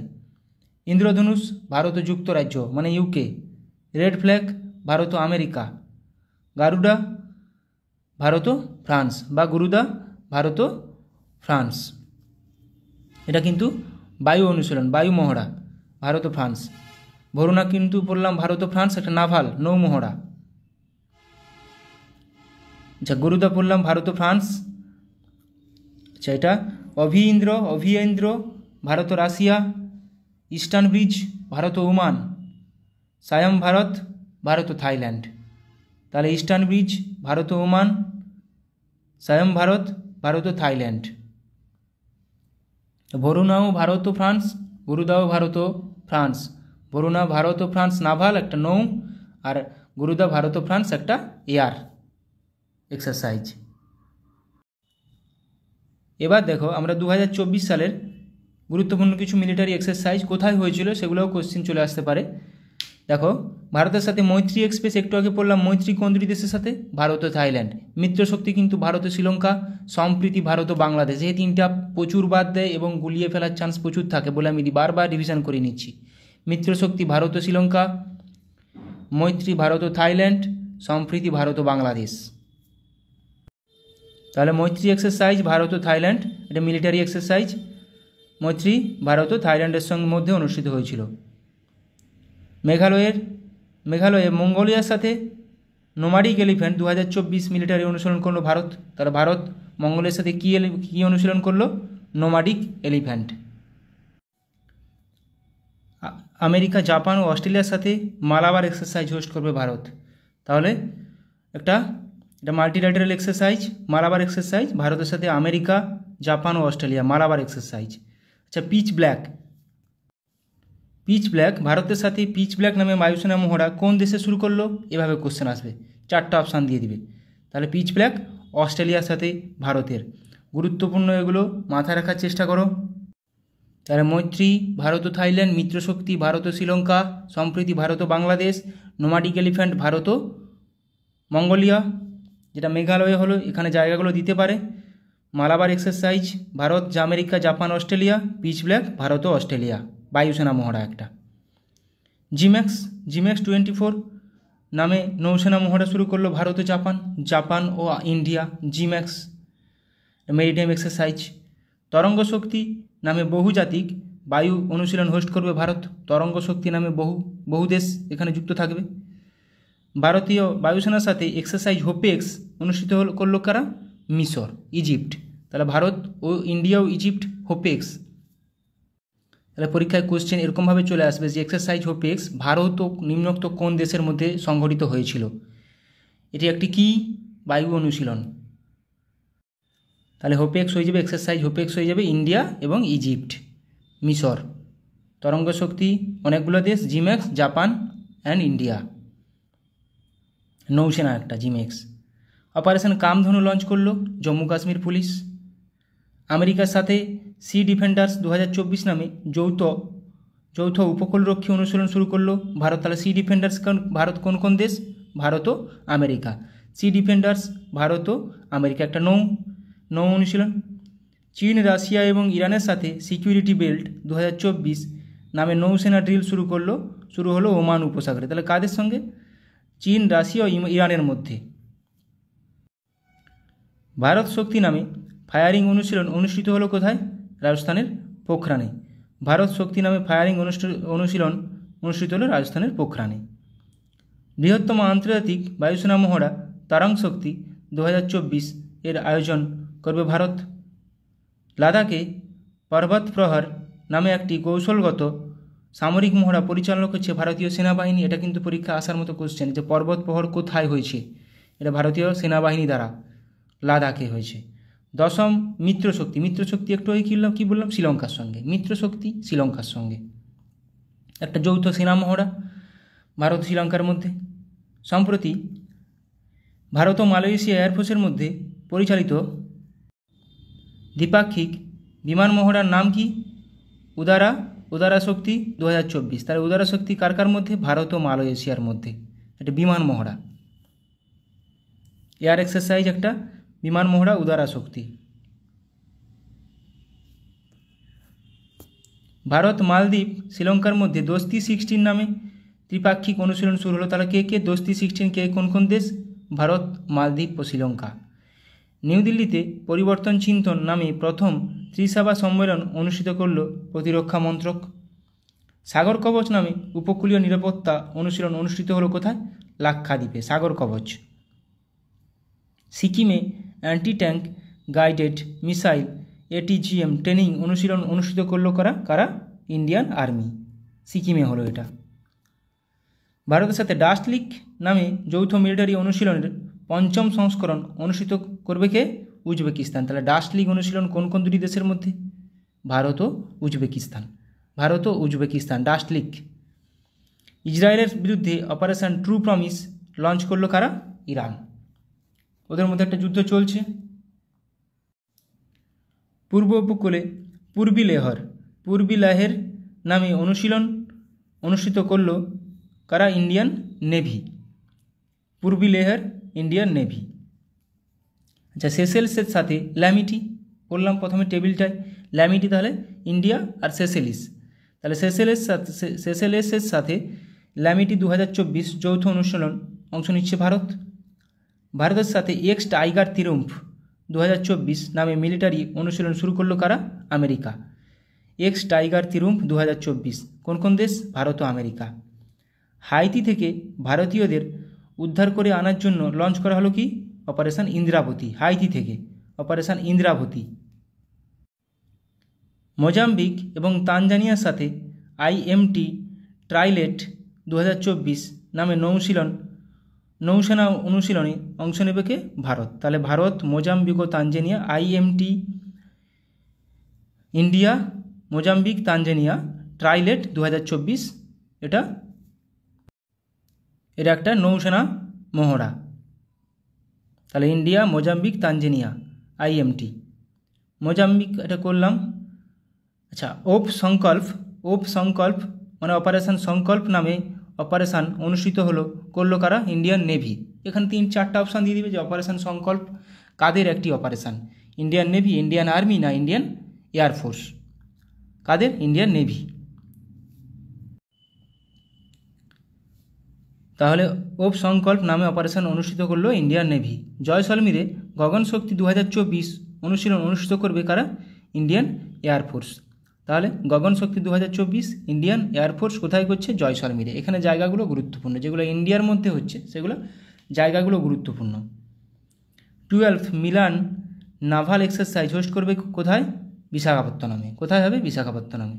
Speaker 1: ইন্দ্রধনুষ ভারত ও যুক্তরাজ্য মানে UK। রেড ফ্ল্যাগ ভারত ও আমেরিকা। গারুডা ভারত ও ফ্রান্স বা গুরুদা ভারত ও ফ্রান্স। এটা কিন্তু বায়ু অনুশীলন, বায়ু মহড়া, ভারত ও ফ্রান্স। ভরুনা কিন্তু বললাম ভারত ও ফ্রান্স, একটা নাভাল নৌমহড়া। আচ্ছা গুরুদা পড়লাম ভারত ও ফ্রান্স। আচ্ছা এটা অভিয়েন্দ্র ভারত ও রাশিয়া। ইস্টার্ন ব্রিজ ভারত ও ওমান। সায়ম ভারত, ভারত ও থাইল্যান্ড। তাহলে ইস্টার্ন ব্রিজ ভারত ও ওমান, সায়ম ভারত, ভারত ও থাইল্যান্ড। ভরুনাও ভারত ও ফ্রান্স, গুরুদাও ভারত ও ফ্রান্স। ভরুনা ভারত ও ফ্রান্স নাভাল একটা নৌ, আর গুরুদা ভারত ও ফ্রান্স একটা এয়ার এক্সারসাইজ। এবার দেখো আমরা 2024 সালের গুরুত্বপূর্ণ কিছু মিলিটারি এক্সারসাইজ কোথায় হয়েছিল সেগুলোও কোশ্চেন চলে আসতে পারে। দেখো, ভারতের সাথে মৈত্রী এক্সপ্রেস একটু আগে পড়লাম, মৈত্রী কোন দুটি দেশের সাথে? ভারত ও থাইল্যান্ড। মিত্রশক্তি কিন্তু ভারত ও শ্রীলঙ্কা, সম্প্রীতি ভারত ও বাংলাদেশ। এই তিনটা প্রচুর বাদ দেয় এবং গুলিয়ে ফেলার চান্স প্রচুর থাকে বলে আমি বারবার রিভিশন করে নিচ্ছি। মিত্রশক্তি ভারত ও শ্রীলঙ্কা, মৈত্রী ভারত ও থাইল্যান্ড, সম্প্রীতি ভারত ও বাংলাদেশ। তাহলে মৈত্রী এক্সারসাইজ ভারত ও থাইল্যান্ড, এটা মিলিটারি এক্সারসাইজ, মৈত্রী ভারত ও থাইল্যান্ডের সঙ্গে মধ্যে অনুষ্ঠিত হয়েছিল। মেঘালয়ে মঙ্গোলিয়ার সাথে নোমাডিক এলিফ্যান্ট 2024 মিলিটারি অনুশীলন করলো ভারত। তাহলে ভারত মঙ্গোলিয়ার সাথে কী অনুশীলন করলো? Nomadic elephant. আমেরিকা, জাপান ও অস্ট্রেলিয়ার সাথে মালাবার এক্সারসাইজ হোস্ট করবে ভারত। তাহলে এটা মাল্টিল্যাটারাল এক্সারসাইজ, মালাবার এক্সারসাইজ, ভারতের সাথে আমেরিকা, জাপান ও অস্ট্রেলিয়া, মালাবার এক্সারসাইজ। আচ্ছা, পিচ ব্ল্যাক, ভারতের সাথে পিচ ব্ল্যাক নামে বায়ুসেনা মহড়া কোন দেশে শুরু করলো? এভাবে কোশ্চেন আসবে, 4টা অপশান দিয়ে দিবে। তাহলে পিচ ব্ল্যাক অস্ট্রেলিয়ার সাথে ভারতের। গুরুত্বপূর্ণ এগুলো মাথায় রাখার চেষ্টা করো। তাহলে মৈত্রী ভারত ও থাইল্যান্ড, মিত্রশক্তি ভারত ও শ্রীলঙ্কা, সম্প্রীতি ভারত ও বাংলাদেশ, নোমাডিক এলিফ্যান্ট ভারত ও মঙ্গোলিয়া, যেটা মেঘালয় হলো, এখানে জায়গাগুলো দিতে পারে। Malabar exercise Bharat, America, Japan, Australia, pitch black Bharat ও অস্ট্রেলিয়া, বায়ুসেনা মহড়া একটা। জিম্যাক্স 24 নামে নৌসেনা মহড়া শুরু করলো ভারত ও জাপান ও ইন্ডিয়া, জিম্যাক্স মেরিটাইম এক্সারসাইজ। তরঙ্গ শক্তি নামে বহুজাতিক বায়ু অনুশীলন হোস্ট করবে ভারত। তরঙ্গ শক্তি নামে বহু দেশ এখানে যুক্ত থাকবে। ভারতীয় বায়ুসেনার সাথে এক্সারসাইজ হোপেক্স অনুষ্ঠিত করলো কারা? মিশর, ইজিপ্ট। তাহলে ভারত ও ইন্ডিয়া ও ইজিপ্ট হোপেক্স। তাহলে পরীক্ষায় কোশ্চেন এরকমভাবে চলে আসবে যে এক্সারসাইজ হোপেক্স ভারত ও নিম্নোক্ত কোন দেশের মধ্যে সংঘটিত হয়েছিল? এটি একটি কি বায়ু অনুশীলন। তাহলে হোপেক্স হয়ে যাবে, এক্সারসাইজ হোপেক্স হয়ে যাবে ইন্ডিয়া এবং ইজিপ্ট, মিশর। তরঙ্গ শক্তি অনেকগুলো দেশ, জিম্যাক্স, জাপান অ্যান্ড ইন্ডিয়া। নৌসেনা একটা, জিম্যাক্স। অপারেশন কামধনু লঞ্চ করলো জম্মু কাশ্মীর পুলিশ। আমেরিকার সাথে সি ডিফেন্ডার্স 2024 নামে যৌথ উপকূলরক্ষী অনুশীলন শুরু করলো ভারত। তাহলে সি ডিফেন্ডার্স ভারত কোন দেশ? ভারত ও আমেরিকা। সি ডিফেন্ডার্স ভারত ও আমেরিকা, একটা নৌ অনুশীলন। চীন, রাশিয়া এবং ইরানের সাথে সিকিউরিটি বেল্ট 2024 নামে নৌসেনা ড্রিল শুরু হলো ওমান উপসাগরে। তাহলে কাদের সঙ্গে? চীন, রাশিয়া ও ইরানের মধ্যে। ভারত শক্তি নামে ফায়ারিং অনুশীলন অনুষ্ঠিত হলো কোথায়? রাজস্থানের পোখরানে। ভারত শক্তি নামে ফায়ারিং অনুশীলন অনুষ্ঠিত হলো রাজস্থানের পোখরানে। বৃহত্তম আন্তর্জাতিক বায়ুসেনা মহড়া তারাং শক্তি 2024 এর আয়োজন করবে ভারত। লাদাখে পর্বত প্রহর নামে একটি কৌশলগত সামরিক মহড়া পরিচালনা করছে ভারতীয় সেনাবাহিনী। এটা কিন্তু পরীক্ষা আসার মতো কোশ্চেন, যে পর্বত প্রহর কোথায় হয়েছে? এটা ভারতীয় সেনাবাহিনী দ্বারা লাদাখে হয়েছে। 10ম মিত্রশক্তি একটু কি বললাম? শ্রীলঙ্কার সঙ্গে। মিত্রশক্তি শ্রীলঙ্কার সঙ্গে একটা যৌথ সেনা মহড়া ভারত শ্রীলঙ্কার মধ্যে। সম্প্রতি ভারত ও মালয়েশিয়া এয়ারফোর্সের মধ্যে পরিচালিত দ্বিপাক্ষিক বিমান মহড়ার নাম কি? উদারা শক্তি 2024। তাহলে উদারা শক্তি কার মধ্যে? ভারত ও মালয়েশিয়ার মধ্যে, এটা বিমান মহড়া, এয়ার এক্সারসাইজ একটা বিমান মহড়া উদারা শক্তি। ভারত, মালদ্বীপ, শ্রীলঙ্কার মধ্যে দোস্তি 16 নামে ত্রিপাক্ষিক অনুশীলন শুরু হলো। তাহলে কে দোস্তি 16 কে কোন দেশ? ভারত, মালদ্বীপ ও শ্রীলঙ্কা। নিউ দিল্লিতে পরিবর্তন চিন্তন নামে প্রথম ত্রিসভা সম্মেলন অনুষ্ঠিত করল প্রতিরক্ষা মন্ত্রক। সাগর কবচ নামে উপকূলীয় নিরাপত্তা অনুশীলন অনুষ্ঠিত হলো কোথায়? লাক্ষাদ্বীপে, সাগর কবচ। সিকিমে anti tank guided missile ATGM training অনুশীলন অনুষ্ঠিত করলো কারা? ইন্ডিয়ান আর্মি, সিকিমে হলো এটা। ভারতের সাথে ডাস্ট লিক নামে যৌথ মিলিটারি অনুশীলনের 5ম সংস্করণ অনুষ্ঠিত করবে কে? উজবেকিস্তান। তাহলে ডাস্ট লিক অনুশীলন কোন দুটি দেশের মধ্যে? ভারত ও উজবেকিস্তান, ডাস্ট লিক। ইসরায়েলের বিরুদ্ধে অপারেশন ট্রু প্রমিস লঞ্চ করলো কারা? ইরান। ওদের মধ্যে একটা যুদ্ধ চলছে। পূর্ব উপকূলে পূর্বী লেহের নামে অনুশীলন অনুষ্ঠিত করল কারা? Indian navy. Purvi Lehar Indian navy. আচ্ছা, সেসেলসের সাথে ল্যামিটি বললাম প্রথমে টেবিলটায়, ল্যামিটি তাহলে ইন্ডিয়া আর সেসেলিস, তাহলে সেসেলেসের সাথে ল্যামিটি 2024 যৌথ অনুশীলন অংশ নিচ্ছে ভারত। ভারতের সাথে এক্স টাইগার ত্রিউম্ফ 2024 নামে মিলিটারি অনুশীলন শুরু করলো কারা? আমেরিকা। এক্স টাইগার ত্রিউম্ফ 2024 কোন কোন দেশ? ভারত ও আমেরিকা। হাইতি থেকে ভারতীয়দের উদ্ধার করে আনার জন্য লঞ্চ করা হলো কি? অপারেশন ইন্দ্রাবতী। হাইতি থেকে অপারেশন ইন্দ্রাবতী। মোজাম্বিক এবং তানজানিয়ার সাথে IMT ট্রাইলেট 2024 নামে নৌসেনা অনুশীলনে অংশ নেবে কে? ভারত। তাহলে ভারত, মোজাম্বিক ও Tanzania, IMT India, Mozambique, Tanzania trilat 2024, এটা একটা নৌসেনা মহড়া। তাহলে India, Mozambique, Tanzania, IMT। Mozambique এটা করলাম। আচ্ছা, ওপ সংকল্প মানে অপারেশন সংকল্প নামে অপারেশান অনুষ্ঠিত করলো কারা? Indian navy. এখানে 3-4টা অপশান দিয়ে দিবে যে অপারেশন সংকল্প কাদের একটি operation? Indian navy, Indian army না ইন্ডিয়ান এয়ারফোর্স? কাদের? Indian navy. তাহলে ওপ সংকল্প নামে অপারেশন অনুষ্ঠিত করলো ইন্ডিয়ান নেভি। জয়সলমীরে গগনশক্তি 2024 অনুশীলন অনুষ্ঠিত করবে কারা? Indian air force. তাহলে গগনশক্তি 2024 ইন্ডিয়ান এয়ারফোর্স কোথায় করছে? জয়সলমীরে। এখানে জায়গাগুলো গুরুত্বপূর্ণ, যেগুলো ইন্ডিয়ার মধ্যে হচ্ছে সেগুলো জায়গাগুলো গুরুত্বপূর্ণ। 12th Milan naval exercise host করবে কোথায়? বিশাখাপত্তনমে। কোথায় হবে? বিশাখাপত্তনমে।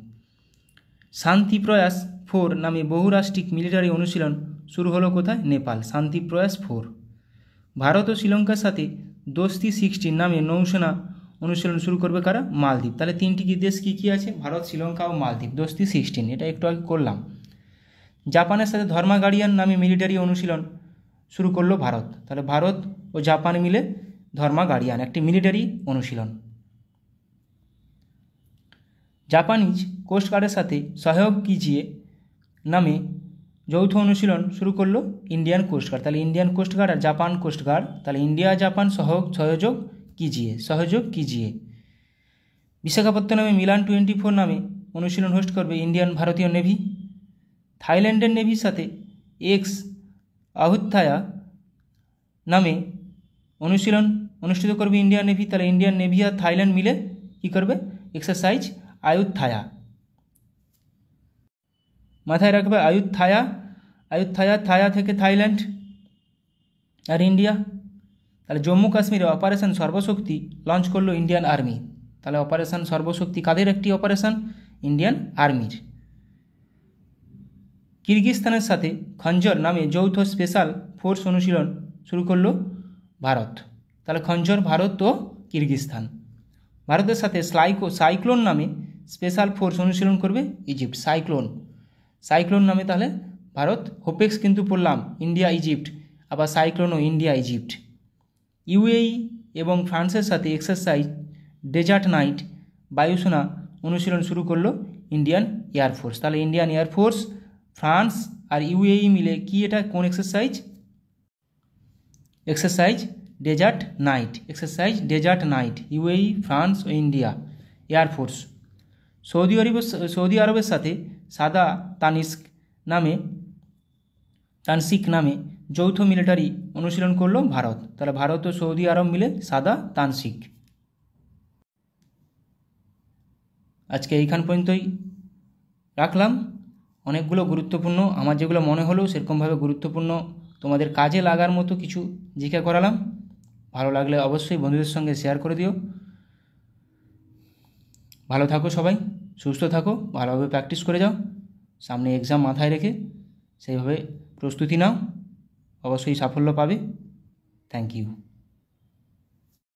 Speaker 1: শান্তি প্রয়াস 4 নামে বহুরাষ্ট্রিক মিলিটারি অনুশীলন শুরু হলো কোথায়? নেপাল। শান্তি প্রয়াস 4। ভারত ও শ্রীলঙ্কার সাথে দোস্তি 16 নামে নৌসেনা অনুশীলন শুরু করবে কারা? মালদ্বীপ। তাহলে 3টি দেশ কী কী আছে? ভারত, শ্রীলঙ্কা ও মালদ্বীপ। দোস্তি 16 এটা একটু আগে করলাম। জাপানের সাথে ধর্মা গার্ডিয়ান নামে মিলিটারি অনুশীলন শুরু করলো ভারত। তাহলে ভারত ও জাপান মিলে ধর্মা গার্ডিয়ান একটি মিলিটারি অনুশীলন। জাপানিজ কোস্টগার্ডের সাথে সহযোগ কিজিয়ে নামে যৌথ অনুশীলন শুরু করলো ইন্ডিয়ান কোস্টগার্ড। তাহলে ইন্ডিয়ান কোস্টগার্ড আর জাপান কোস্টগার্ড, তাহলে ইন্ডিয়া জাপান সহযোগ কিজিয়ে। বিশাখাপত্তনমে মিলান 24 নামে অনুশীলন হোস্ট করবে ইন্ডিয়ান ভারতীয় নেভি। থাইল্যান্ডের নেভির সাথে এক্স আহুত্থায়া নামে অনুশীলন অনুষ্ঠিত করবে ইন্ডিয়ান নেভি। তাহলে ইন্ডিয়ান নেভি আর থাইল্যান্ড মিলে কী করবে? এক্সারসাইজ আয়ুত্থায়া। মাথায় রাখবে আয়ুত্থায়া থেকে থাইল্যান্ড আর ইন্ডিয়া। তাহলে জম্মু কাশ্মীরে অপারেশন সর্বশক্তি লঞ্চ করলো ইন্ডিয়ান আর্মি। তাহলে অপারেশন সর্বশক্তি কাদের একটি অপারেশন? ইন্ডিয়ান আর্মির। কিরগিজস্তানের সাথে খঞ্জর নামে যৌথ স্পেশাল ফোর্স অনুশীলন শুরু করলো ভারত। তাহলে খঞ্জর ভারত ও কিরগিজস্তান। ভারতের সাথে সাইক্লোন নামে স্পেশাল ফোর্স অনুশীলন করবে ইজিপ্ট। সাইক্লোন নামে তাহলে ভারত, হোপেক্স কিন্তু পড়লাম ইন্ডিয়া ইজিপ্ট, আবার সাইক্লোনও ইন্ডিয়া ইজিপ্ট। UAE এবং ফ্রান্সের সাথে এক্সারসাইজ ডেজার্ট নাইট বায়ুসেনা অনুশীলন শুরু করলো ইন্ডিয়ান এয়ারফোর্স। তাহলে ইন্ডিয়ান এয়ারফোর্স, ফ্রান্স আর UAE মিলে কি এটা কোন exercise? Exercise desert knight. UAE, France ও ইন্ডিয়া এয়ারফোর্স। সৌদি আরবের সাথে সাদা তানসিক নামে যৌথ মিলিটারি অনুশীলন করলো ভারত। তাহলে ভারত ও সৌদি আরব মিলে সাদা তানসিক। আজকে এইখান পর্যন্তই রাখলাম। অনেকগুলো গুরুত্বপূর্ণ, আমার যেগুলো মনে হলো সেরকমভাবে গুরুত্বপূর্ণ তোমাদের কাজে লাগার মতো কিছু জিজ্ঞাসা করালাম। ভালো লাগলে অবশ্যই বন্ধুদের সঙ্গে শেয়ার করে দিও। ভালো থাকো সবাই, সুস্থ থাকো, ভালোভাবে প্র্যাকটিস করে যাও। সামনে এক্সাম মাথায় রেখে সেইভাবে প্রস্তুতি নাও, অবশ্যই সাফল্য পাবে। Thank you.